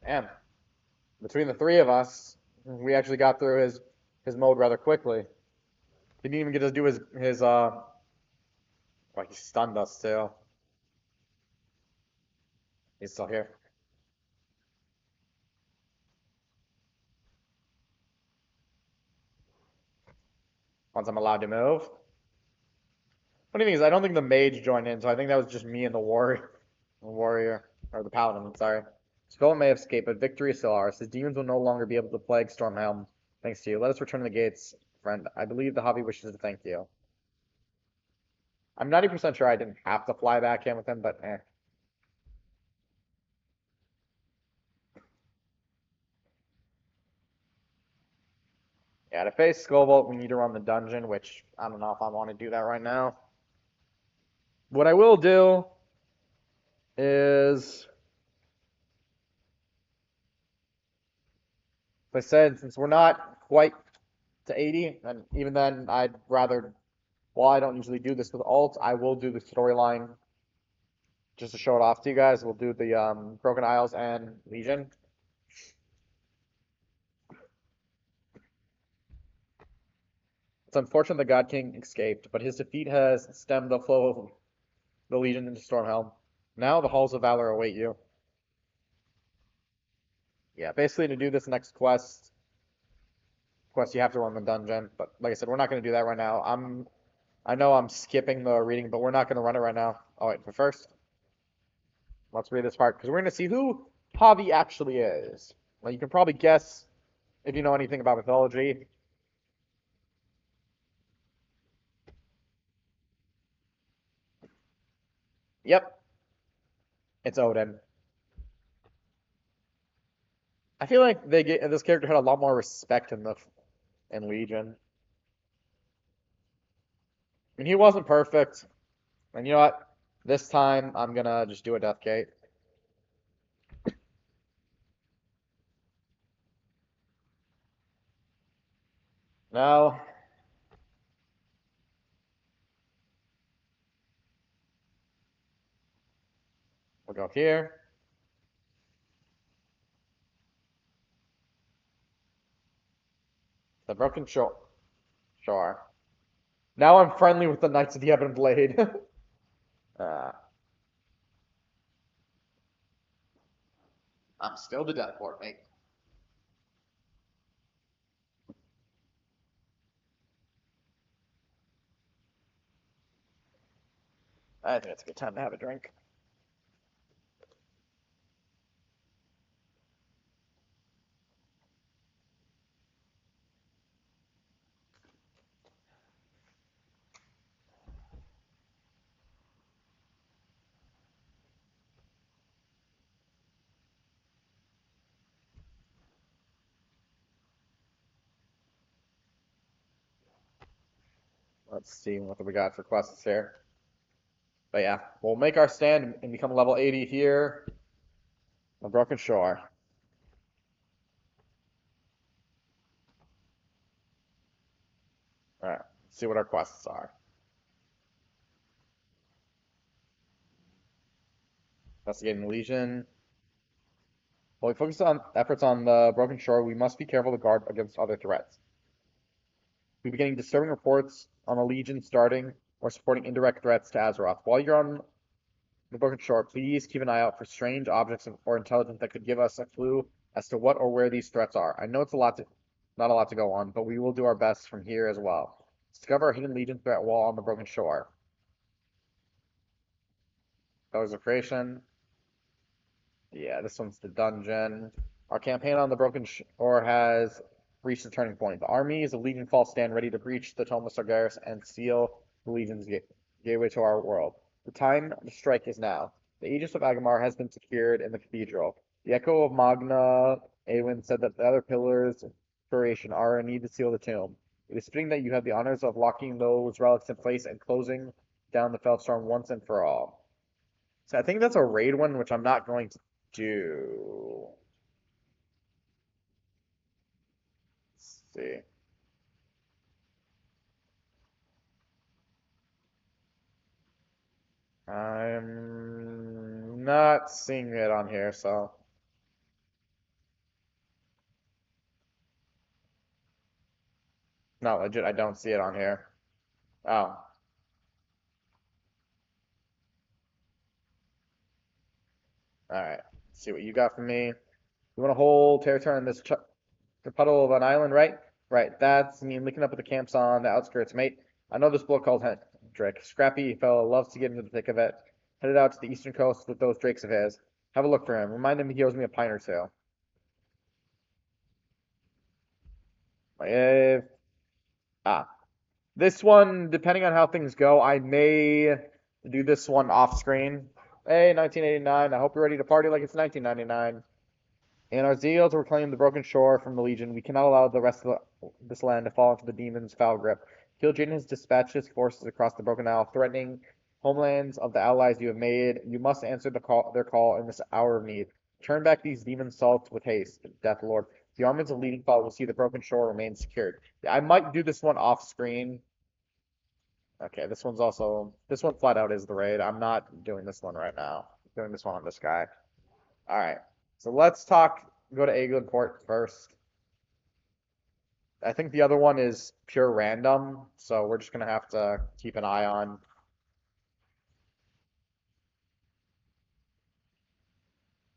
Damn. Between the three of us, we actually got through his mode rather quickly. Didn't even get to do his well, he stunned us too. He's still here. Once I'm allowed to move. Funny thing is, I don't think the mage joined in, so I think that was just me and the warrior, or the paladin, sorry. Skull may have escaped, but victory is still ours. His demons will no longer be able to plague Stormhelm. Thanks to you. Let us return to the gates, friend. I believe the hobby wishes to thank you. I'm 90% sure I didn't have to fly back in with him, but eh. Yeah, to face Skullbolt, we need to run the dungeon, which I don't know if I want to do that right now. What I will do is, as I said, since we're not quite to 80, and even then, I'd rather, while I don't usually do this with alt, I will do the storyline just to show it off to you guys, we'll do the Broken Isles and Legion. It's unfortunate the God King escaped, but his defeat has stemmed the flow of the Legion into Stormhelm. Now the Halls of Valor await you. Yeah, basically to do this next quest you have to run the dungeon, but like I said, we're not going to do that right now. I know I'm skipping the reading, but we're not going to run it right now. Oh wait, but first, let's read this part because we're going to see who Javi actually is. Well, you can probably guess if you know anything about mythology. Yep, it's Odin. I feel like this character had a lot more respect in Legion. I mean, he wasn't perfect, and you know what? This time I'm gonna just do a Death Gate. Now we'll go here. The Broken Shore. Sure. Now I'm friendly with the Knights of the Ebon Blade. uh, I'm still the Death Lord, mate. I think it's a good time to have a drink. Let's see what we got for quests here. But yeah, we'll make our stand and become level 80 here on Broken Shore. Alright, see what our quests are. Investigating the Legion. While we focus on efforts on the Broken Shore, we must be careful to guard against other threats. We'll be getting disturbing reports on the Legion starting or supporting indirect threats to Azeroth. While you're on the Broken Shore, please keep an eye out for strange objects or intelligence that could give us a clue as to what or where these threats are. I know it's not a lot to go on, but we will do our best from here as well. Discover a hidden Legion threat wall on the Broken Shore. Colors of Creation. Yeah, this one's the dungeon. Our campaign on the Broken Shore has reached the turning point. The armies of Legion Fall stand ready to breach the Tome of Sargeras and seal the Legion's gateway to our world. The time to strike is now. The Aegis of Agamar has been secured in the cathedral. The Echo of Magna Awen said that the other pillars of creation are in need to seal the tomb. It is fitting that you have the honors of locking those relics in place and closing down the Fellstorm once and for all. So I think that's a raid one, which I'm not going to do. Let's see. I'm not seeing it on here, so no, legit, I don't see it on here. Oh, all right. Let's see what you got for me. You want a whole territory on this puddle of an island, right? Right. That's me linking up with the camps on the outskirts, mate. I know this bloke called Hendrick. Scrappy fellow loves to get into the thick of it. Headed out to the eastern coast with those drakes of his. Have a look for him. Remind him he owes me a pint or two. If this one, depending on how things go, I may do this one off screen. Hey, 1989, I hope you're ready to party like it's 1999. In our zeal to reclaim the broken shore from the Legion, we cannot allow the rest of this land to fall into the demon's foul grip. Kil'jaeden has dispatched his forces across the Broken Isle, threatening homelands of the allies you have made. You must answer their call in this hour of need. Turn back these demon salts with haste, Death Lord. The armies of Leading Fall will see the Broken Shore remain secured. I might do this one off screen Okay, this one flat out is the raid. I'm not doing this one right now. I'm doing this one on this guy. All right. So let's go to Eglinport first. I think the other one is pure random, so we're just gonna have to keep an eye on.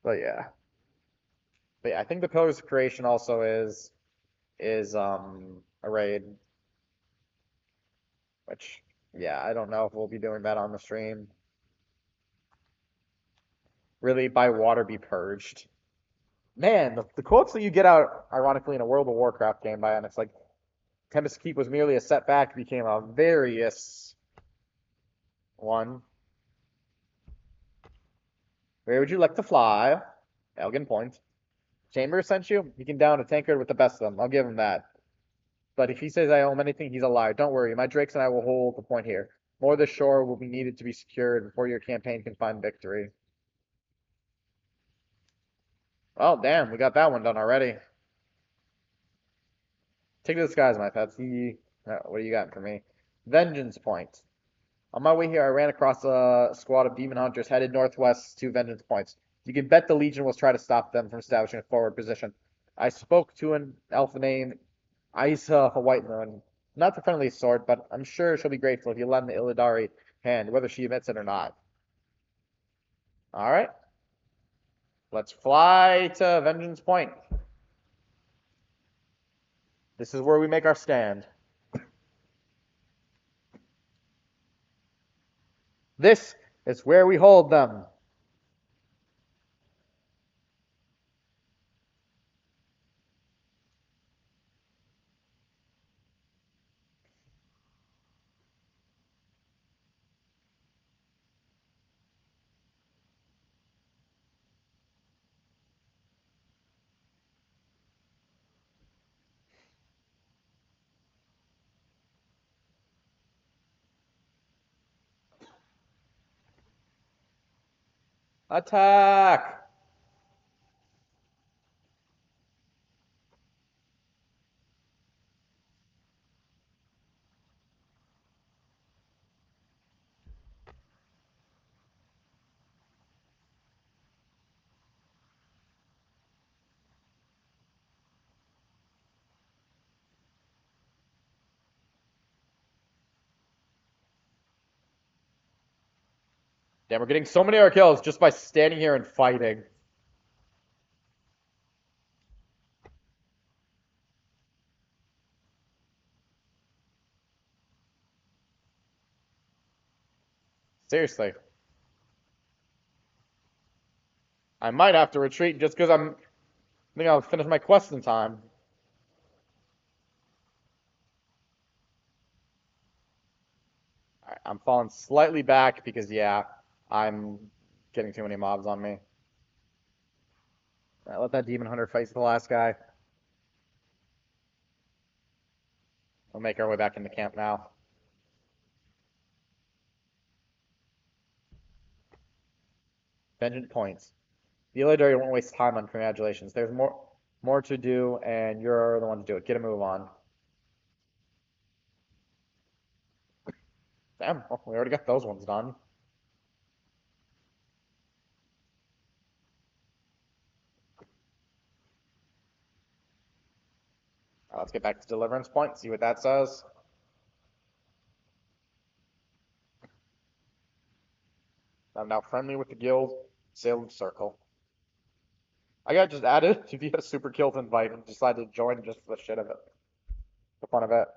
But yeah. But yeah, I think the Pillars of Creation also is a raid, which yeah, I don't know if we'll be doing that on the stream. Really, by water be purged. Man, the quotes that you get out, ironically, in a World of Warcraft game by, and it's like Tempest Keep was merely a setback, became a various one. Where would you like to fly? Elgin Point. Chambers sent you? He can down a tankard with the best of them. I'll give him that. But if he says I owe him anything, he's a liar. Don't worry, my Drakes and I will hold the point here. More of the shore will be needed to be secured before your campaign can find victory. Oh, damn, we got that one done already. Take to the skies, my pets. What do you got for me? Vengeance Point. On my way here, I ran across a squad of demon hunters headed northwest to Vengeance Points. You can bet the Legion will try to stop them from establishing a forward position. I spoke to an elf named Isa White Moon. Not the friendliest sort, but I'm sure she'll be grateful if you lend the Illidari hand, whether she admits it or not. All right, let's fly to Vengeance Point. This is where we make our stand. This is where we hold them. Attack! Damn, we're getting so many air kills just by standing here and fighting. Seriously. I might have to retreat just because I think I'll finish my quest in time. Alright, I'm falling slightly back because, yeah, I'm getting too many mobs on me. Alright, let that demon hunter fight the last guy. We'll make our way back into camp now. Vengeance points. The Illidari won't waste time on congratulations. There's more to do, and you're the one to do it. Get a move on. Damn, well, we already got those ones done. Let's get back to Deliverance Point, see what that says. I'm now friendly with the guild. Salem Circle. I got just added to be a super guild invite and decided to join just for the shit of it. The fun of it.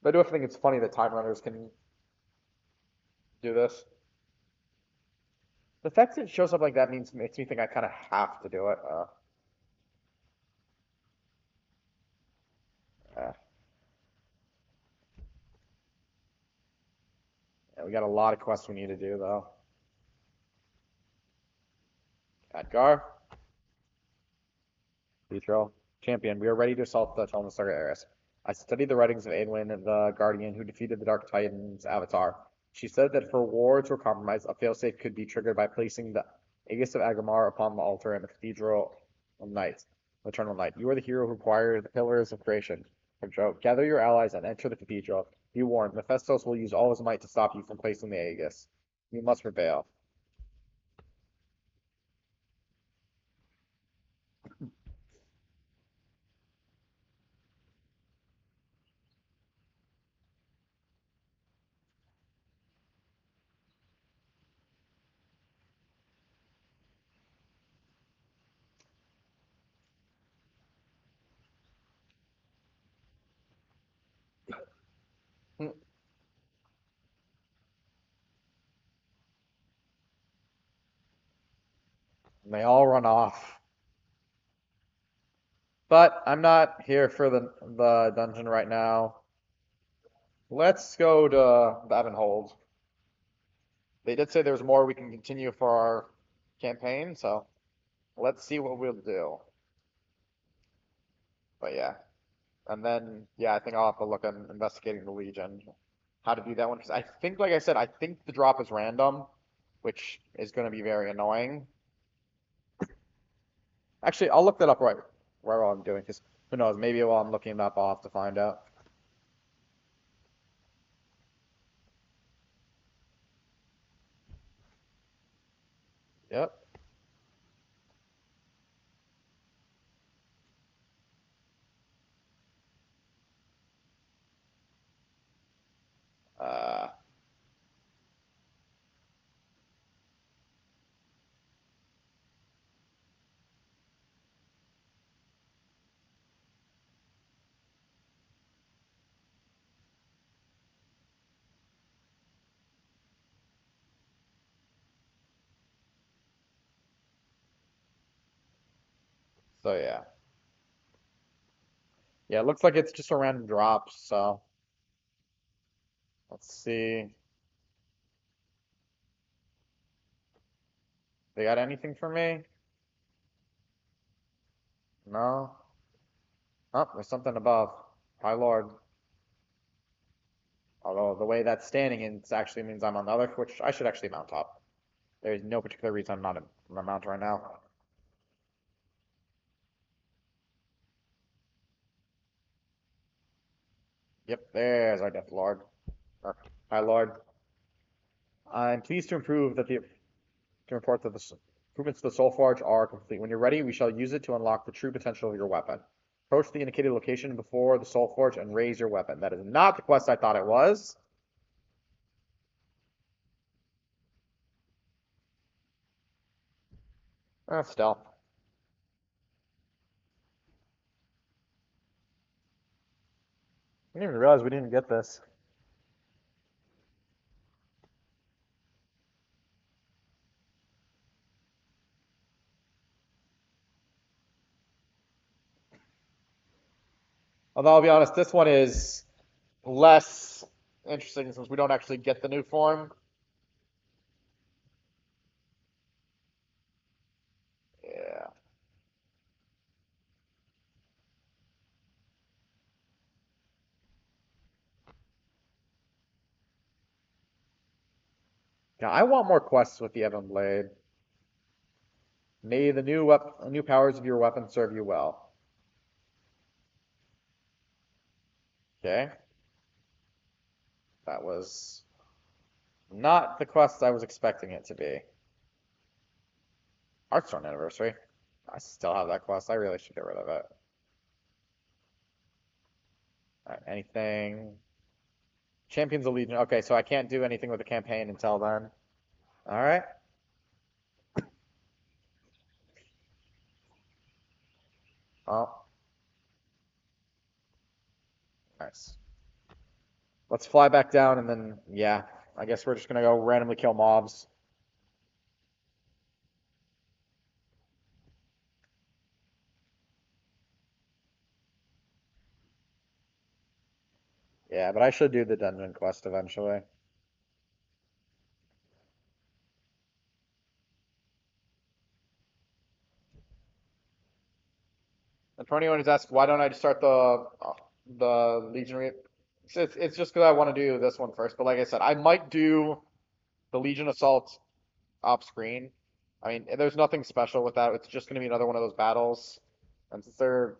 But I do think it's funny that time runners can do this. The fact that it shows up like that makes me think I kind of have to do it. Uh, yeah, we got a lot of quests we need to do though. Adgar, Petro, Champion. We are ready to assault the Telmasarga Eris. I studied the writings of Aedwin, the Guardian, who defeated the Dark Titan's avatar. She said that if her wards were compromised, a failsafe could be triggered by placing the Aegis of Agamar upon the altar in the Cathedral of Knights. Eternal Knight. You are the hero who acquired the Pillars of Creation. Gather your allies and enter the cathedral. Be warned, Mephistos will use all his might to stop you from placing the Aegis. You must prevail. And they all run off. But I'm not here for the dungeon right now. Let's go to Hold. They did say there's more we can continue for our campaign, so let's see what we'll do. But yeah. And then, yeah, I think I'll have to look at investigating the Legion. How to do that one. Because I think, like I said, I think the drop is random, which is going to be very annoying. Actually, I'll look that up right while I'm doing, because who knows, maybe while I'm looking it up, I'll have to find out. Yep. Uh, so yeah. Yeah, it looks like it's just a random drop, so let's see. They got anything for me? No? Oh, there's something above. High Lord. Although the way that's standing it actually means I'm on the other, which I should actually mount up. There's no particular reason I'm not on the mount right now. Yep, there's our Death Lord. Or High Lord. I'm pleased to report that the improvements to the Soul Forge are complete. When you're ready, we shall use it to unlock the true potential of your weapon. Approach the indicated location before the Soul Forge and raise your weapon. That is not the quest I thought it was. Still. I didn't even realize we didn't get this. Although I'll be honest, this one is less interesting since we don't actually get the new form. Yeah. Yeah, I want more quests with the Ebon Blade. May the new powers of your weapon serve you well. Okay. That was not the quest I was expecting it to be. Hearthstone Anniversary. I still have that quest. I really should get rid of it. Alright, anything? Champions of Legion. Okay, so I can't do anything with the campaign until then. Alright. Oh, nice. Let's fly back down and then, yeah, I guess we're just gonna go randomly kill mobs. Yeah, but I should do the dungeon quest eventually. And for anyone who's asked, why don't I just start the Legion? It's just because I want to do this one first. But like I said, I might do the Legion Assault off screen. I mean, there's nothing special with that. It's just going to be another one of those battles. And since they're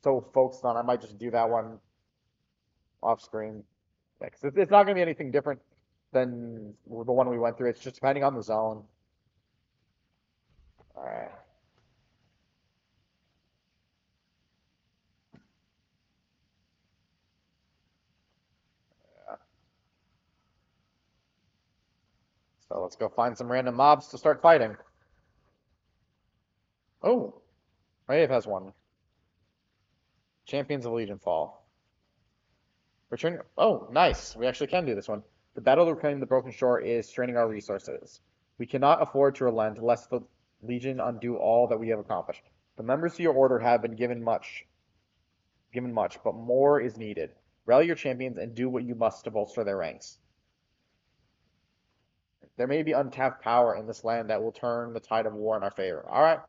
so focused on, I might just do that one off screen. Yeah, 'cause it's not going to be anything different than the one we went through. It's just depending on the zone. All right. Yeah. So let's go find some random mobs to start fighting. Oh, Maeve has one. Champions of Legion Fall. Return. Oh, nice. We actually can do this one. The battle to reclaim the broken shore is straining our resources. We cannot afford to relent lest the Legion undo all that we have accomplished. The members of your order have been given much, but more is needed. Rally your champions and do what you must to bolster their ranks. There may be untapped power in this land that will turn the tide of war in our favor. All right,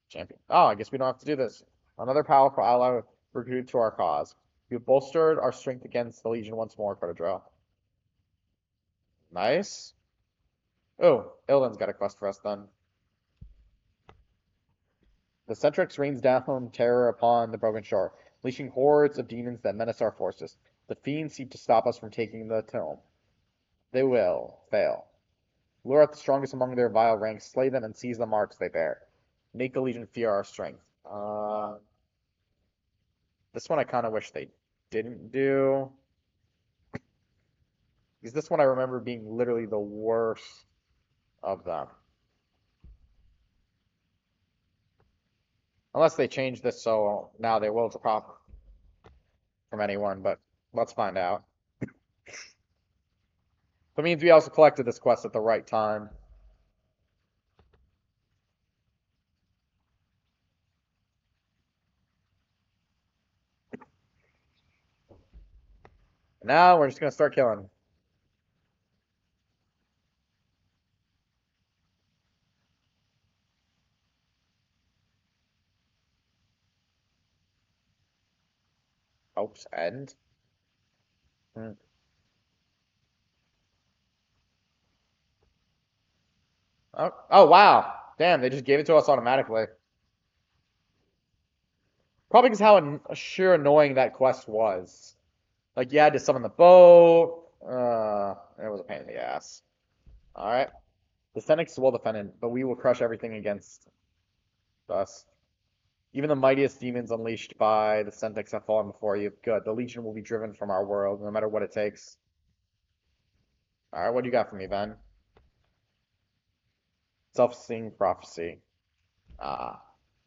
champion. Oh, I guess we don't have to do this. Another powerful ally recruited to our cause. We have bolstered our strength against the Legion once more, Cotodro. Nice. Oh, Ilden's got a quest for us then. The Centrix rains down terror upon the broken shore, unleashing hordes of demons that menace our forces. The fiends seek to stop us from taking the tomb. They will fail. Lure out the strongest among their vile ranks, slay them, and seize the marks they bear. Make the Legion fear our strength. This one I kind of wish they didn't do. Because this one I remember being literally the worst of them. Unless they change this so now they will drop from anyone, but let's find out. That means we also collected this quest at the right time. Now we're just gonna start killing. Hope's End. Hmm. Oh wow! Damn, they just gave it to us automatically. Probably because how sheer annoying that quest was. Like you had to summon the boat. It was a pain in the ass. All right. The Senex is well defended, but we will crush everything against us. Even the mightiest demons unleashed by the Centex have fallen before you. Good. The Legion will be driven from our world, no matter what it takes. All right, what do you got for me, Ben? Self-seeing prophecy. Ah.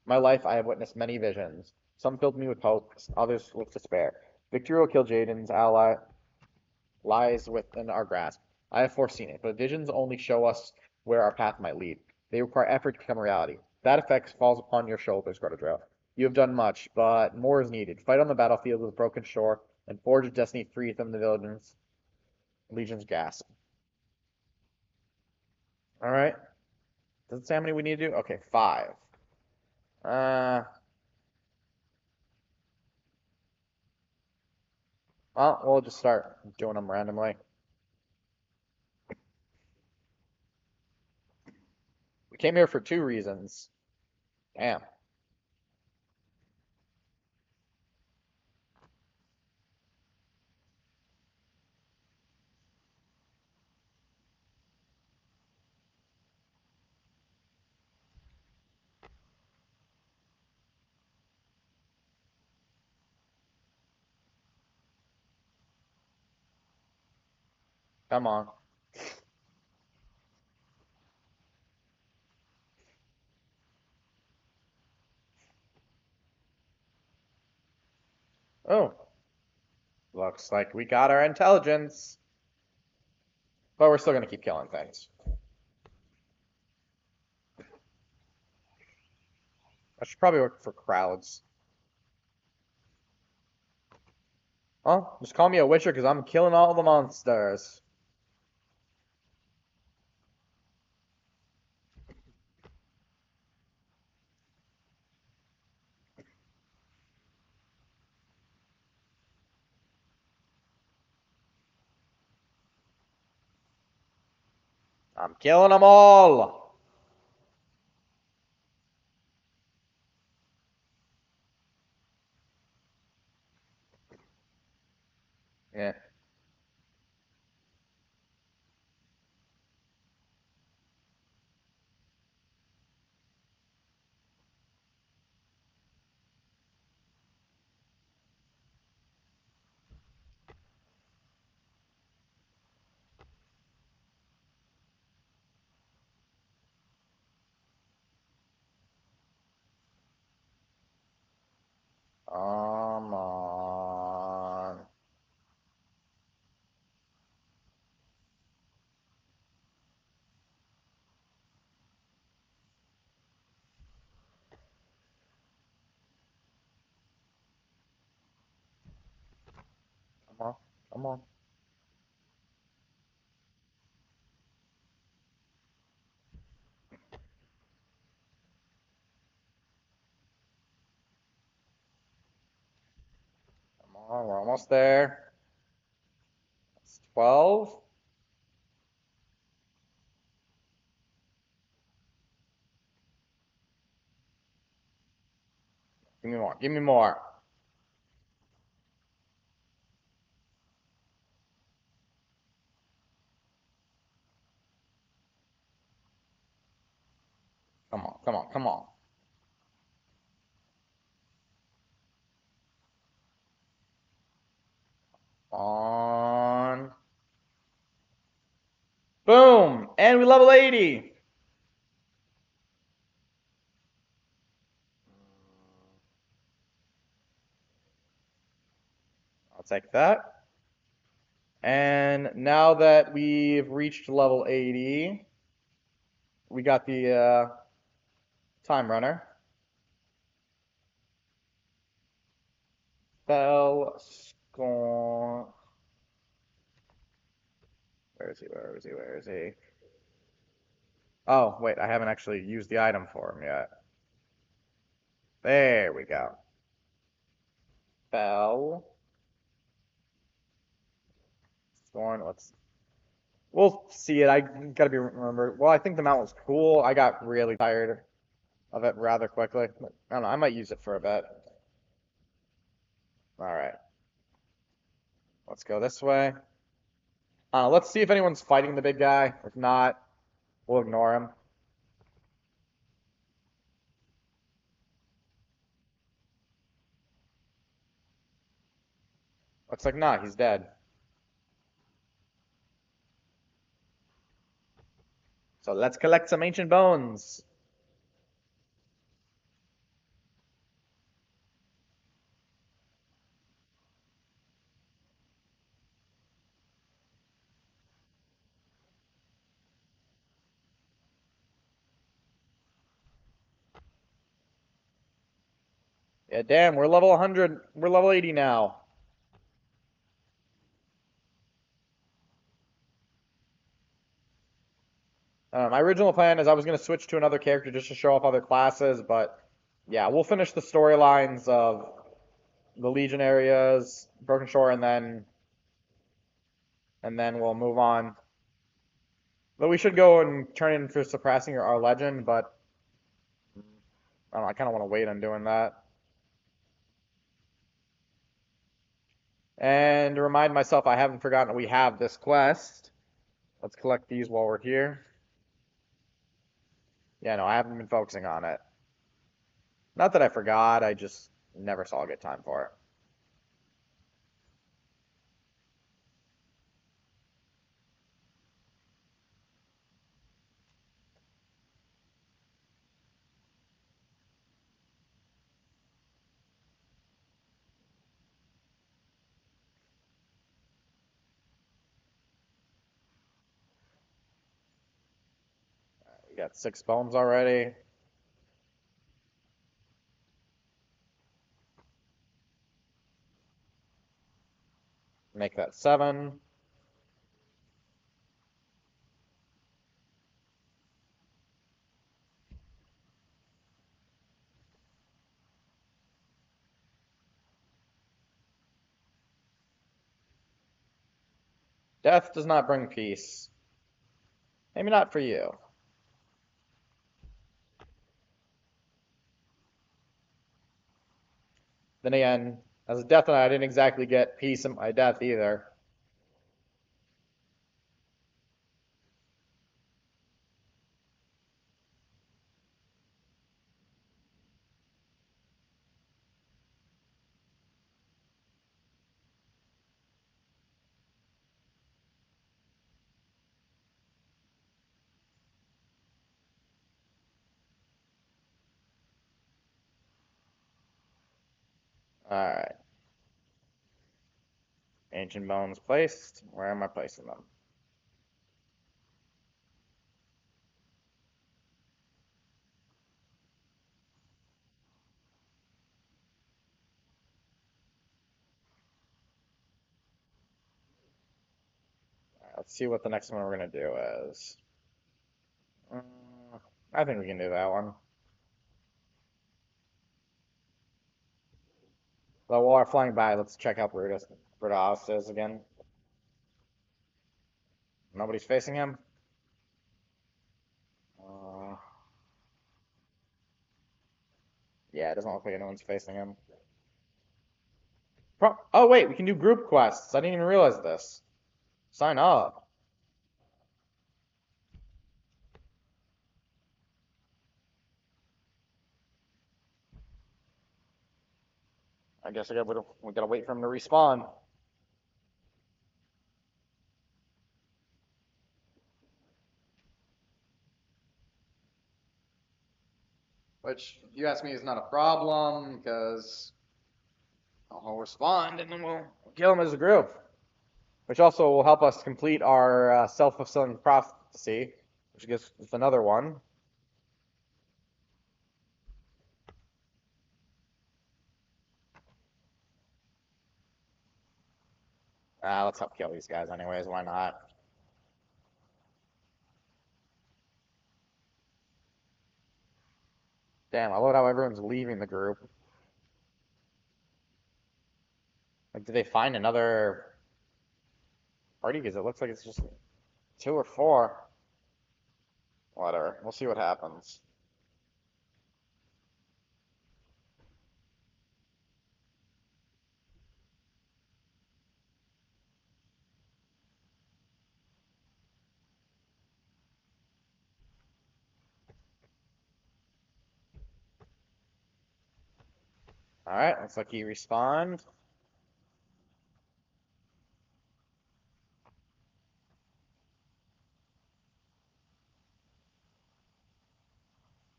My life, I have witnessed many visions. Some filled me with hope, others with despair. Victory will kill Jaden's ally lies within our grasp. I have foreseen it, but visions only show us where our path might lead. They require effort to become a reality. That effect falls upon your shoulders, Grotodrell. You have done much, but more is needed. Fight on the battlefield with broken shore, and forge a destiny free from the Legion's gasp. All right. Does it say how many we need to do? Okay, 5. Uh, well, we'll just start doing them randomly. We came here for 2 reasons. Damn. Come on. Oh, looks like we got our intelligence. But we're still gonna keep killing things. I should probably look for crowds. Well, just call me a witcher because I'm killing all the monsters. I'm killing them all. Yeah. Come on. Come on. Come on. Come on. We're almost there. It's 12. Give me more. Give me more. Come on. Come on. Come on. On. Boom. And we level 80. I'll take that. And now that we've reached level 80, we got the time runner. Spell scorn. Where is he? Where is he? Where is he? Oh, wait, I haven't actually used the item for him yet. There we go. Spell scorn. We'll see it. I gotta be remember. Well, I think the mount was cool. I got really tired of it rather quickly. I don't know. I might use it for a bit. All right. Let's go this way. Let's see if anyone's fighting the big guy. If not, we'll ignore him. Looks like not. He's dead. So let's collect some ancient bones. Yeah, damn, we're level 100. We're level 80 now. My original plan is I was going to switch to another character just to show off other classes, but yeah, we'll finish the storylines of the Legion areas, Broken Shore, and then we'll move on. But we should go and turn in for suppressing our legend, but I don't know, I kind of want to wait on doing that. And to remind myself, I haven't forgotten we have this quest. Let's collect these while we're here. Yeah, no, I haven't been focusing on it. Not that I forgot, I just never saw a good time for it. We got 6 bones already. Make that 7. Death does not bring peace. Maybe not for you. Then again, As a Death Knight, I didn't exactly get peace in my death either. Alright. Ancient bones placed. Where am I placing them? Let's see what the next one we're going to do is. Uh, I think we can do that one. But while we're flying by, let's check how Brutus is again. Nobody's facing him? Uh, yeah, it doesn't look like anyone's facing him. Oh, wait, we can do group quests. I didn't even realize this. Sign up. I guess we gotta wait for him to respawn. Which, if you ask me, is not a problem, because I'll respond and then we'll kill him as a group. Which also will help us complete our self-fulfilling prophecy, which gives us another one. Let's help kill these guys anyways, why not? Damn, I love how everyone's leaving the group. Like, did they find another party? Because it looks like it's just 2 or 4. Whatever, we'll see what happens. Alright, looks like he respawned.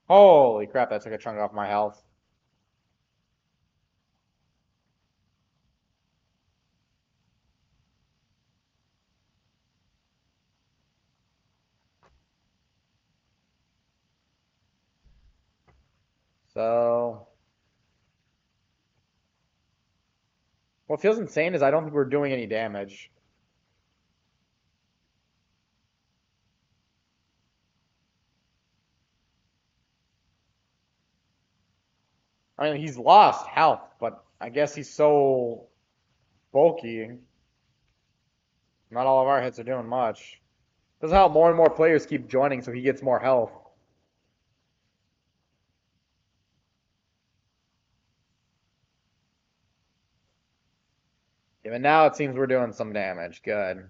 Holy crap, that took a chunk off my health. So, what feels insane is I don't think we're doing any damage. I mean, he's lost health, but I guess he's so bulky. Not all of our hits are doing much. This is how more and more players keep joining so he gets more health. Even now it seems we're doing some damage. Good.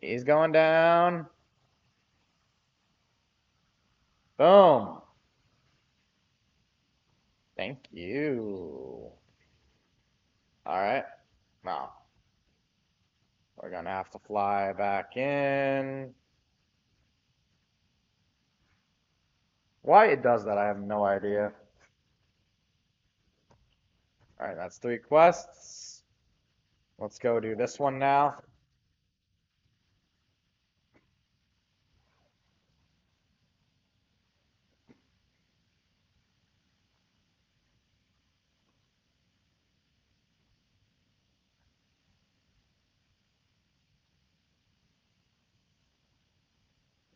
He's going down. Boom. Thank you. Alright. Now, we're gonna have to fly back in. Why it does that, I have no idea. Alright, that's 3 quests. Let's go do this one now.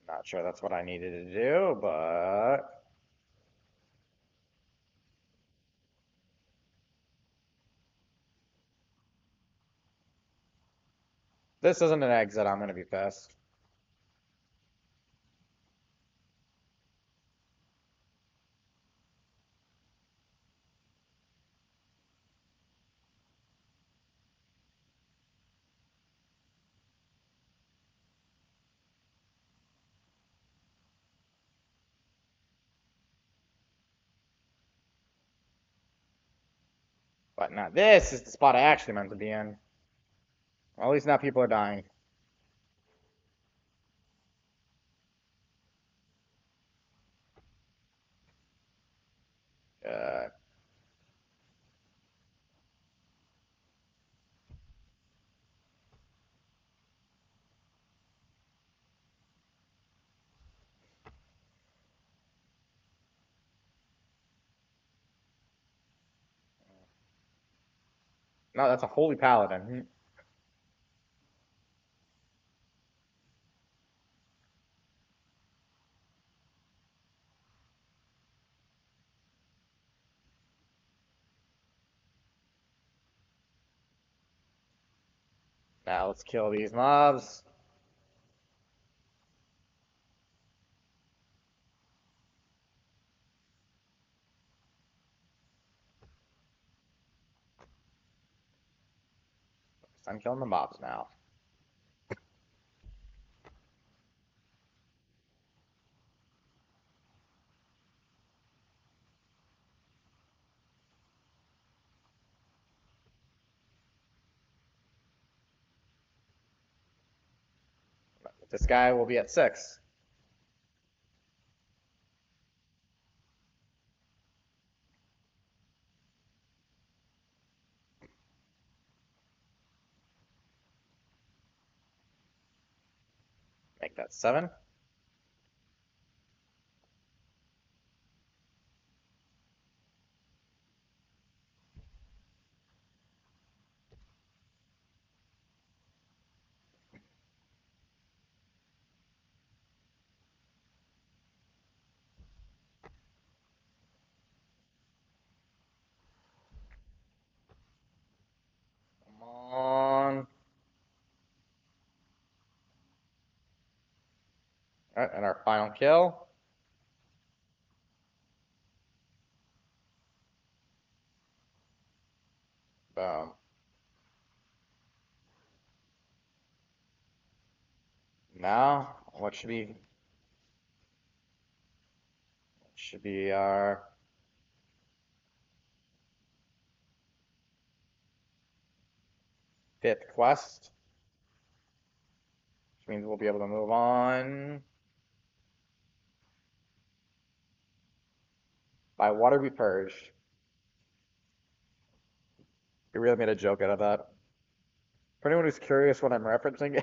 Not sure that's what I needed to do, but This isn't an exit, I'm gonna be pissed. But now this is the spot I actually meant to be in. Well, at least now people are dying. Uh, no, that's a holy paladin. Now let's kill these mobs. I'm killing the mobs now. This guy will be at 6. Make that 7. Come on. Alright, and our final kill. Boom. Now, what should be our fifth quest, which means we'll be able to move on. By water be purged. You really made a joke out of that. For anyone who's curious what I'm referencing,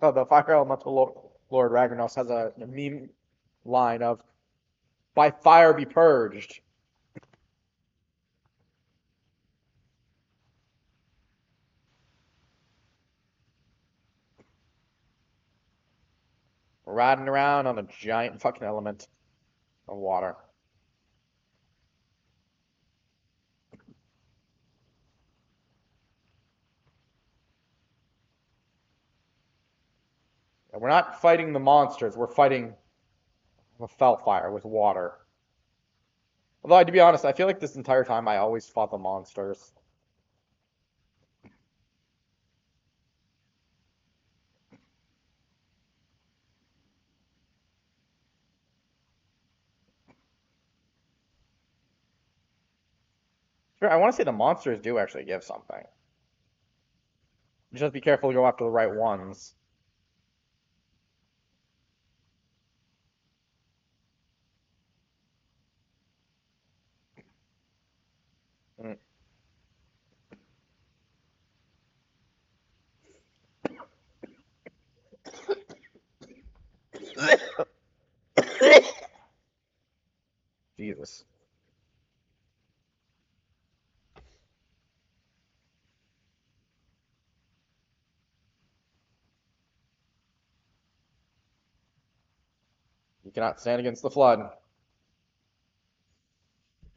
the Fire Elemental Lord Ragnaros has a meme line of, by fire be purged. We're riding around on a giant fucking element of water. And we're not fighting the monsters, we're fighting the Felfire with water. Although, to be honest, I feel like this entire time I always fought the monsters. Sure, I want to say the monsters do actually give something. Just be careful to go after the right ones. Mm. Jesus. You cannot stand against the flood.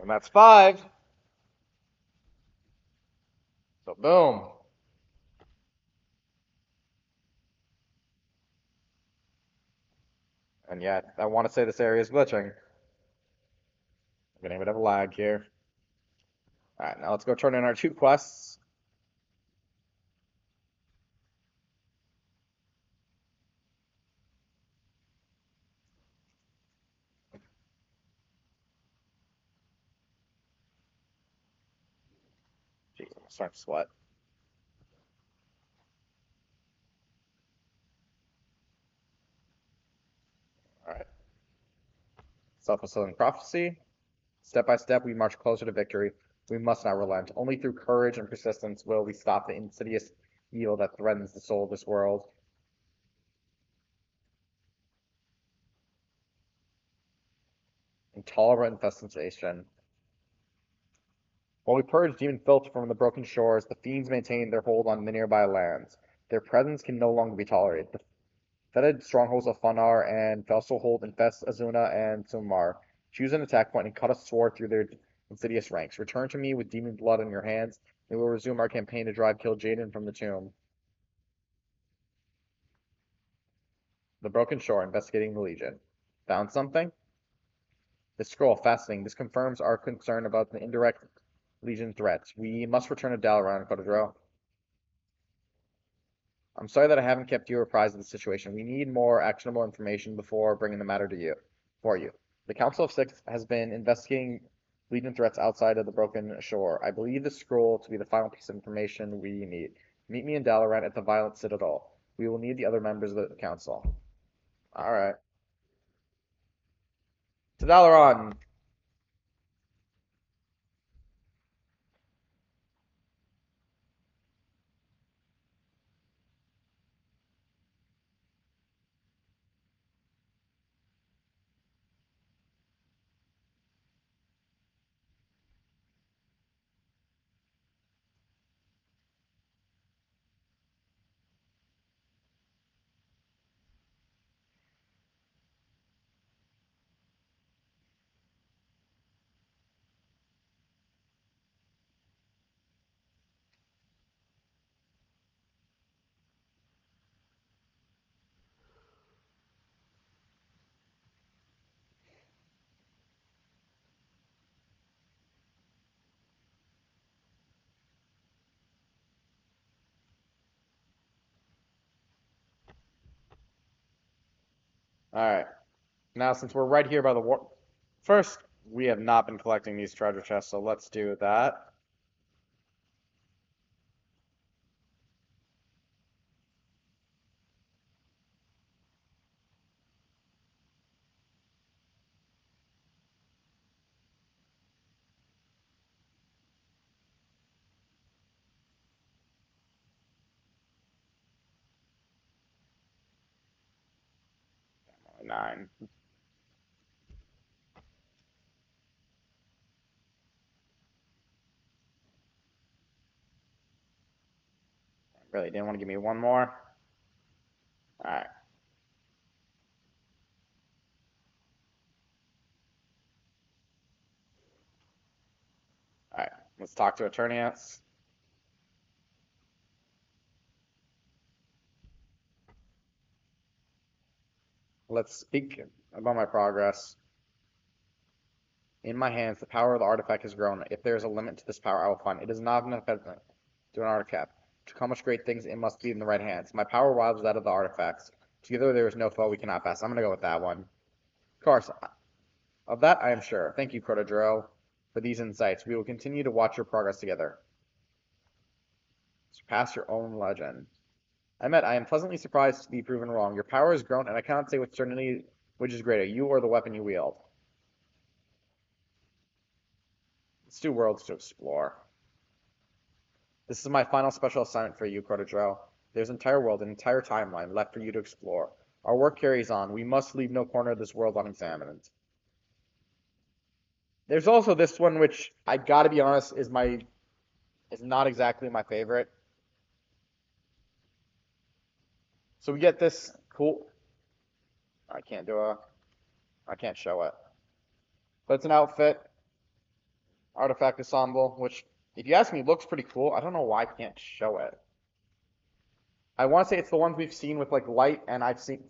And that's 5. So boom. And yet, I want to say this area is glitching. I'm getting a bit of a lag here. Alright, now let's go turn in our 2 quests. Jeez, I'm starting to sweat. Alright. Self-fulfilling prophecy. Step by step, we march closer to victory. We must not relent. Only through courage and persistence will we stop the insidious evil that threatens the soul of this world. Intolerant infestation. While we purge demon filth from the broken shores, the fiends maintain their hold on the nearby lands. Their presence can no longer be tolerated. The fetid strongholds of Fanar and Felselhold infest Azuna and Sumar. Choose an attack point and cut a sword through their insidious ranks. Return to me with demon blood in your hands, and we will resume our campaign to drive Kil'jaeden from the tomb. The Broken Shore, investigating the Legion. Found something? This scroll, fascinating. This confirms our concern about the indirect Legion threats. We must return to Dalaran, Cotadro. I'm sorry that I haven't kept you apprised of the situation. We need more actionable information before bringing the matter to you. For you. The Council of Six has been investigating Legion threats outside of the Broken Shore. I believe the scroll to be the final piece of information we need. Meet me in Dalaran at the Violent Citadel. We will need the other members of the Council. Alright. To Dalaran! Alright. Now, since we're right here by the war... First, we have not been collecting these treasure chests, so let's do that. Nine. Really didn't want to give me one more. Alright. Alright. Let's talk to Eternius. Let's speak about my progress. In my hands, the power of the artifact has grown. If there is a limit to this power, I will find it. It is not enough to an artifact. To accomplish great things, it must be in the right hands. My power rivals that of the artifacts. Together there is no foe we cannot pass. I'm going to go with that one. Of course, of that I am sure. Thank you, Crotodro, for these insights. We will continue to watch your progress together. Surpass your own legend. I am pleasantly surprised to be proven wrong. Your power has grown, and I cannot say with certainty which is greater, you or the weapon you wield. Let's do worlds to explore. This is my final special assignment for you, Crotodro. There's an entire world, an entire timeline left for you to explore. Our work carries on. We must leave no corner of this world unexamined. There's also this one, which I gotta be honest, is not exactly my favorite. So we get this cool. I can't show it. But it's an outfit, artifact ensemble, which, if you ask me, looks pretty cool. I don't know why I can't show it. I want to say it's the ones we've seen with like light, and I've seen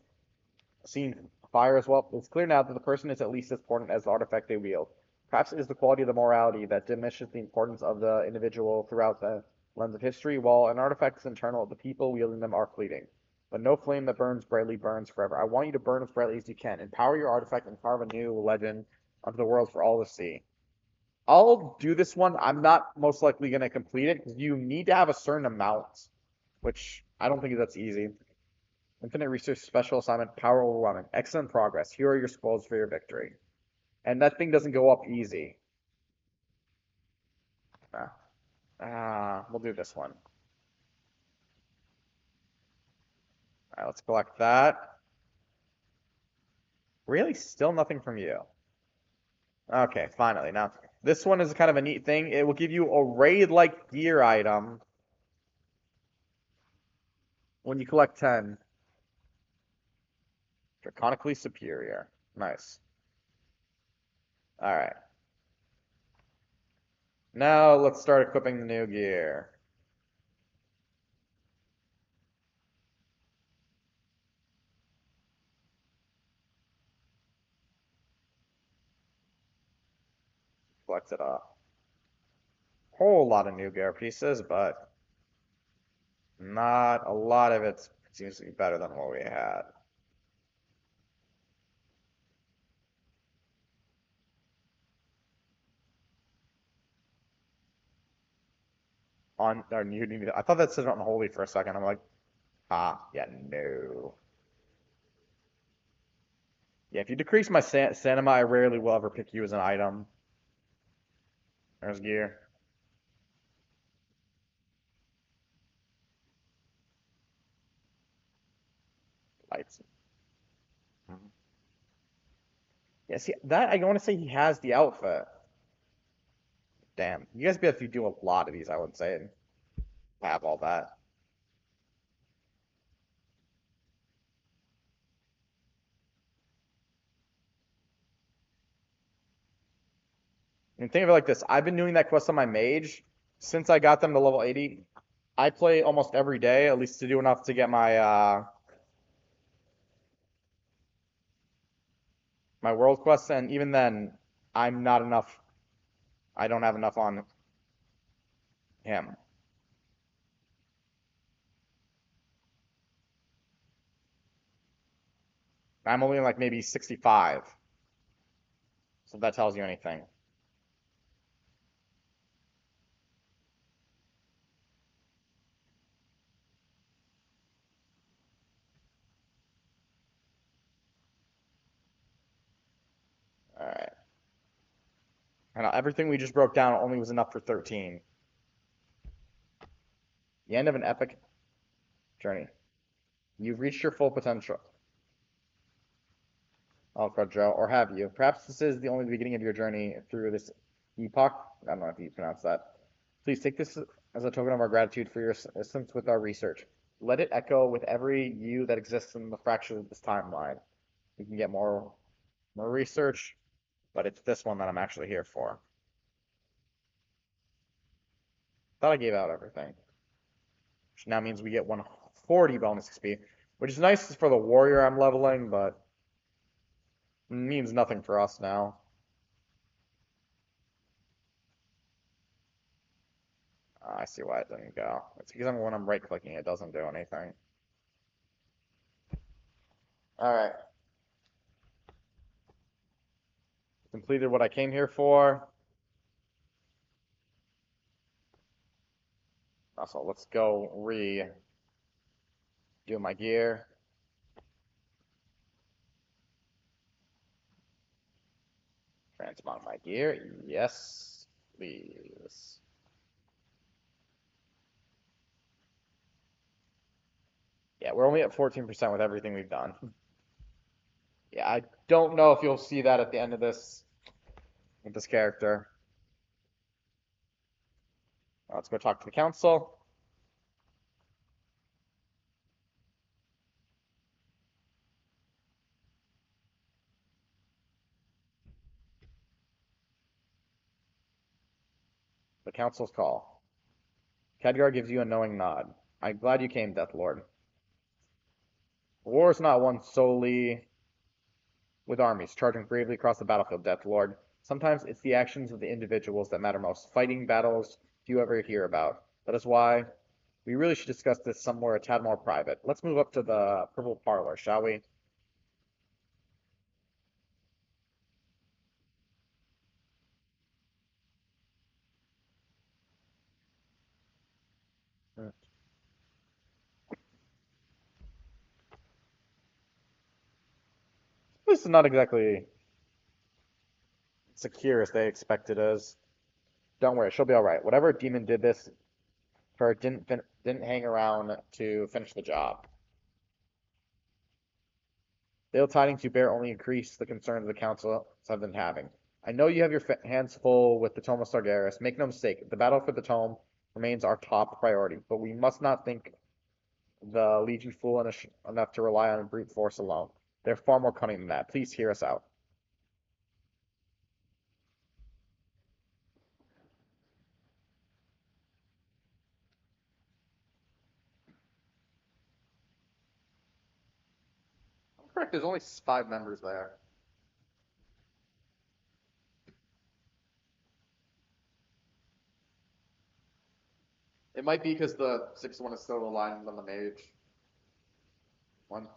fire as well. It's clear now that the person is at least as important as the artifact they wield. Perhaps it is the quality of the morality that diminishes the importance of the individual throughout the lens of history, while an artifact is internal, the people wielding them are fleeting. But no flame that burns brightly burns forever. I want you to burn as brightly as you can. Empower your artifact and carve a new legend onto the world for all to see. I'll do this one. I'm not most likely going to complete it because you need to have a certain amount, which I don't think that's easy. Infinite research special assignment, power overwhelming. Excellent progress. Here are your spoils for your victory. And that thing doesn't go up easy. We'll do this one. Alright, let's collect that. Really? Still nothing from you. Okay, finally. Now, this one is kind of a neat thing. It will give you a raid-like gear item when you collect 10. Draconically superior. Nice. Alright. Now, let's start equipping the new gear. Flex it up. Whole lot of new gear pieces, but not a lot of it seems to be better than what we had. On our new, I thought that said unholy for a second. I'm like, yeah, no. Yeah, if you decrease my stamina, I rarely will ever pick you as an item. There's gear. Lights. Mhm. Yeah, see, that I want to say he has the outfit. Damn, you guys be able to do a lot of these, I would say, and have all that. And think of it like this: I've been doing that quest on my mage since I got them to level 80. I play almost every day, at least to do enough to get my world quests, and even then, I'm not enough. I don't have enough on him. I'm only like maybe 65. So if that tells you anything. All right. And everything we just broke down only was enough for 13. The end of an epic journey. You've reached your full potential. Oh, Joe, or have you? Perhaps this is the only beginning of your journey through this epoch. I don't know if you pronounce that. Please take this as a token of our gratitude for your assistance with our research. Let it echo with every you that exists in the fracture of this timeline. We can get more research, but it's this one that I'm actually here for. Thought I gave out everything. Which now means we get 140 bonus XP, which is nice for the warrior I'm leveling, but means nothing for us now. I see why it didn't go. It's because when I'm right-clicking, it doesn't do anything. Alright. Completed what I came here for. Also, let's go do my gear. Transmog my gear. Yes, please. Yeah, we're only at 14% with everything we've done. Yeah, I don't know if you'll see that at the end of this with this character. Let's go talk to the council. The council's call. Khadgar gives you a knowing nod. I'm glad you came, Death Lord. War is not won solely with armies charging bravely across the battlefield, Death Lord. Sometimes it's the actions of the individuals that matter most, fighting battles few ever hear about. That is why we really should discuss this somewhere a tad more private. Let's move up to the purple parlor, shall we? This is not exactly secure as they expect it is. Don't worry, she'll be all right. Whatever demon did this, her didn't hang around to finish the job. The ill tidings you bear only increase the concerns the council have been having. I know you have your hands full with the Tome of Sargeras. Make no mistake, the battle for the Tome remains our top priority, but we must not think the Legion foolish enough to rely on brute force alone. They're far more cunning than that. Please hear us out. I'm correct, there's only 5 members there. It might be because the 6th one is still aligned on the mage one.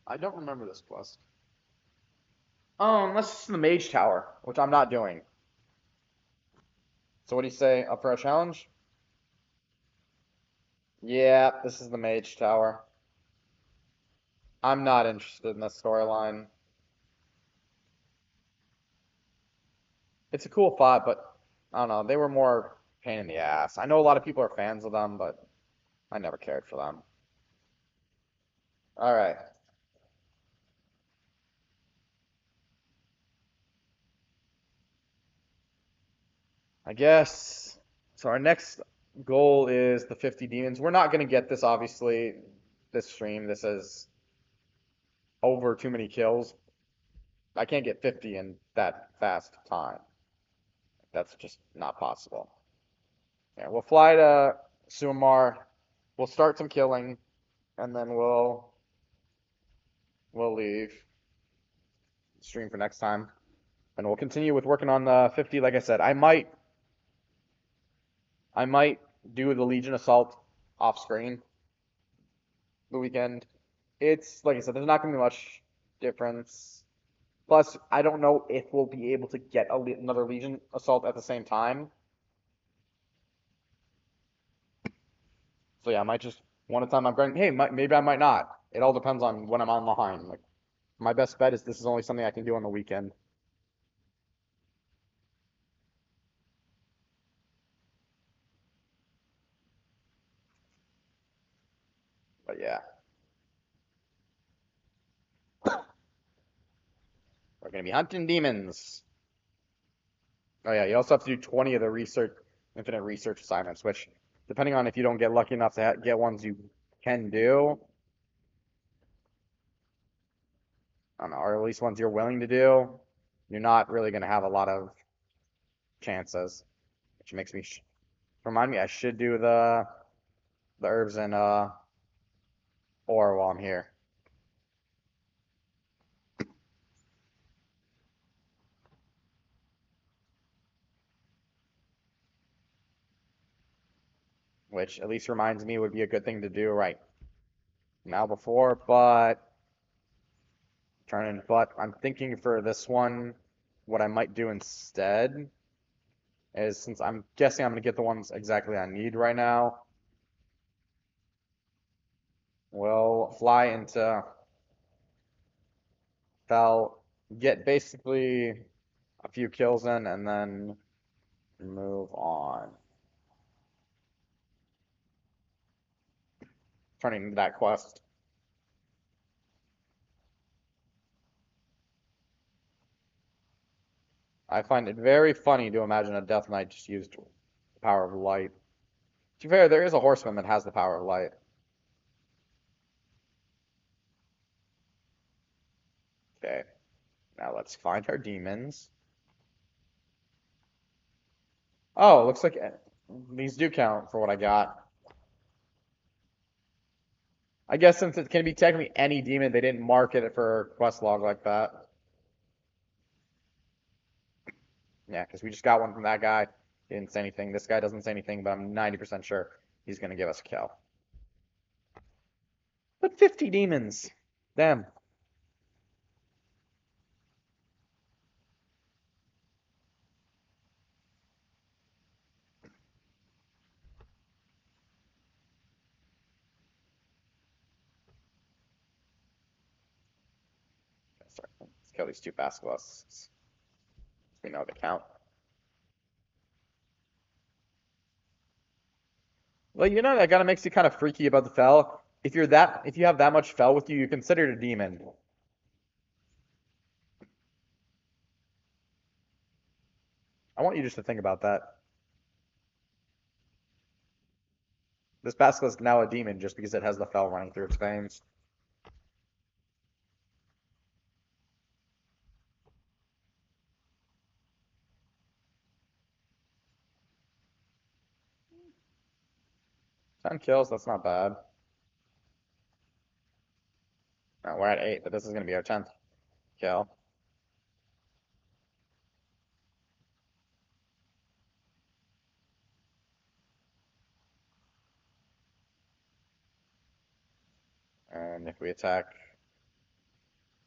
I don't remember this quest. Unless it's in the mage tower, which I'm not doing. So what do you say? Up for a challenge? Yeah, this is the mage tower. I'm not interested in this storyline. It's a cool thought, but I don't know. They were more pain in the ass. I know a lot of people are fans of them, but I never cared for them. All right. I guess. So our next goal is the 50 demons. We're not going to get this, obviously, this stream. This is over too many kills. I can't get 50 in that fast time. That's just not possible. Yeah, we'll fly to Sumar. We'll start some killing, and then we'll leave. Stream for next time, and we'll continue with working on the 50. Like I said, I might do the Legion Assault off screen the weekend. It's like I said, there's not gonna be much difference. Plus, I don't know if we'll be able to get another Legion Assault at the same time. So yeah, I might just one at a time. I'm going. Hey, maybe I might not. It all depends on when I'm online. Like my best bet is this is only something I can do on the weekend. But yeah, we're gonna be hunting demons. Oh yeah, you also have to do 20 of the infinite research assignments, which, depending on if you don't get lucky enough to get ones you can do, I don't know, or at least ones you're willing to do, you're not really gonna have a lot of chances, which makes me remind me I should do the herbs and ore while I'm here. Which at least reminds me would be a good thing to do right now before, but I'm thinking for this one, what I might do instead is, since I'm guessing I'm gonna get the ones exactly I need right now, we'll fly into Fel, get basically a few kills in, and then move on. Turning that quest. I find it very funny to imagine a Death Knight just used the power of light. To be fair, there is a horseman that has the power of light. Okay, now let's find our demons. Oh, looks like these do count for what I got. I guess since it can be technically any demon, they didn't market it for a quest log like that. Yeah, because we just got one from that guy. He didn't say anything. This guy doesn't say anything, but I'm 90% sure he's going to give us a kill. But 50 demons. Damn. Sorry, let's kill these two basilisks. We know the count. Well, you know that kind of makes you kind of freaky about the fel. If you have that much fel with you, you're considered a demon. I want you just to think about that. This basilisk is now a demon just because it has the fel running through its veins. Ten kills, that's not bad. No, we're at 8, but this is going to be our 10th kill. And if we attack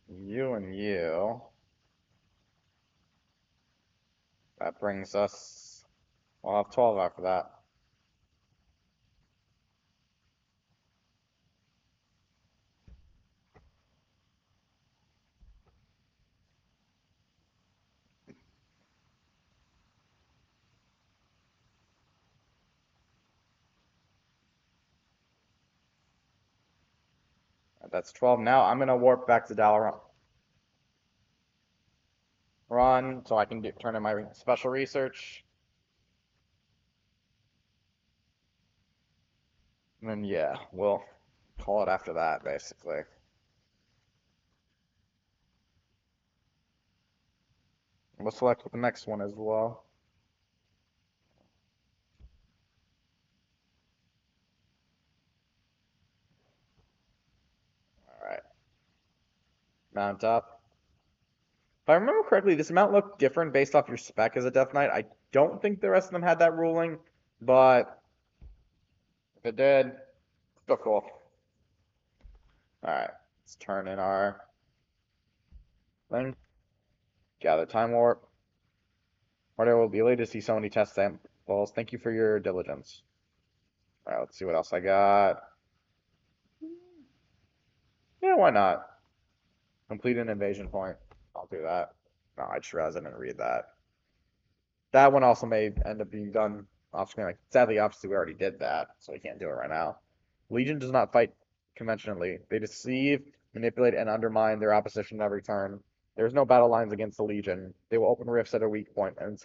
you and you, that brings us, we'll have 12 after that. That's 12 now. I'm going to warp back to Dalaran so I can turn in my special research. And then, yeah, we'll call it after that, basically. We'll select the next one as well. All right. Mount up. If I remember correctly, this mount looked different based off your spec as a Death Knight. I don't think the rest of them had that ruling, but if it did, still cool. All right, let's turn in our thing. Gather time warp. Marty will be elated to see so many test samples. Thank you for your diligence. All right, let's see what else I got. Yeah, why not? Complete an invasion point. I'll do that. No, I just realized I didn't read that. That one also may end up being done off screen. Like, sadly, obviously, we already did that, so we can't do it right now. Legion does not fight conventionally. They deceive, manipulate, and undermine their opposition every turn. There's no battle lines against the Legion. They will open rifts at a weak point and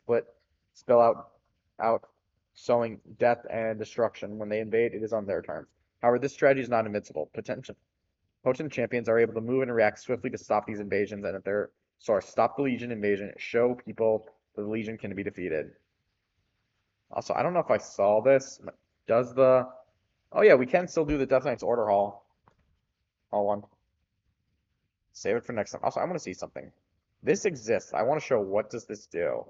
spill out, sowing death and destruction. When they invade, it is on their terms. However, this strategy is not invincible. Potent champions are able to move and react swiftly to stop these invasions, and at their source, stop the Legion invasion, show people that the Legion can be defeated. Also, I don't know if I saw this. Does the... Oh yeah, we can still do the Death Knight's Order Hall. Hall 1. Save it for next time. Also, I want to see something. This exists. I want to show what does this do.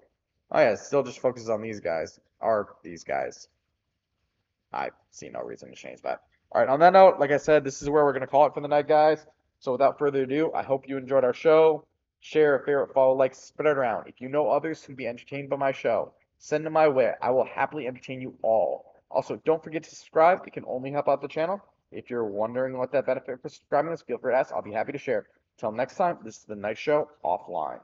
Oh yeah, it still just focuses on these guys. Or these guys. I see no reason to change that. Alright, on that note, like I said, this is where we're going to call it for the night, guys. So without further ado, I hope you enjoyed our show. Share, favorite, follow, like, spread it around. If you know others who'd be entertained by my show, send them my way. I will happily entertain you all. Also, don't forget to subscribe. It can only help out the channel. If you're wondering what that benefit for subscribing is, feel free to ask. I'll be happy to share. Until next time, this is the Knightshow offline.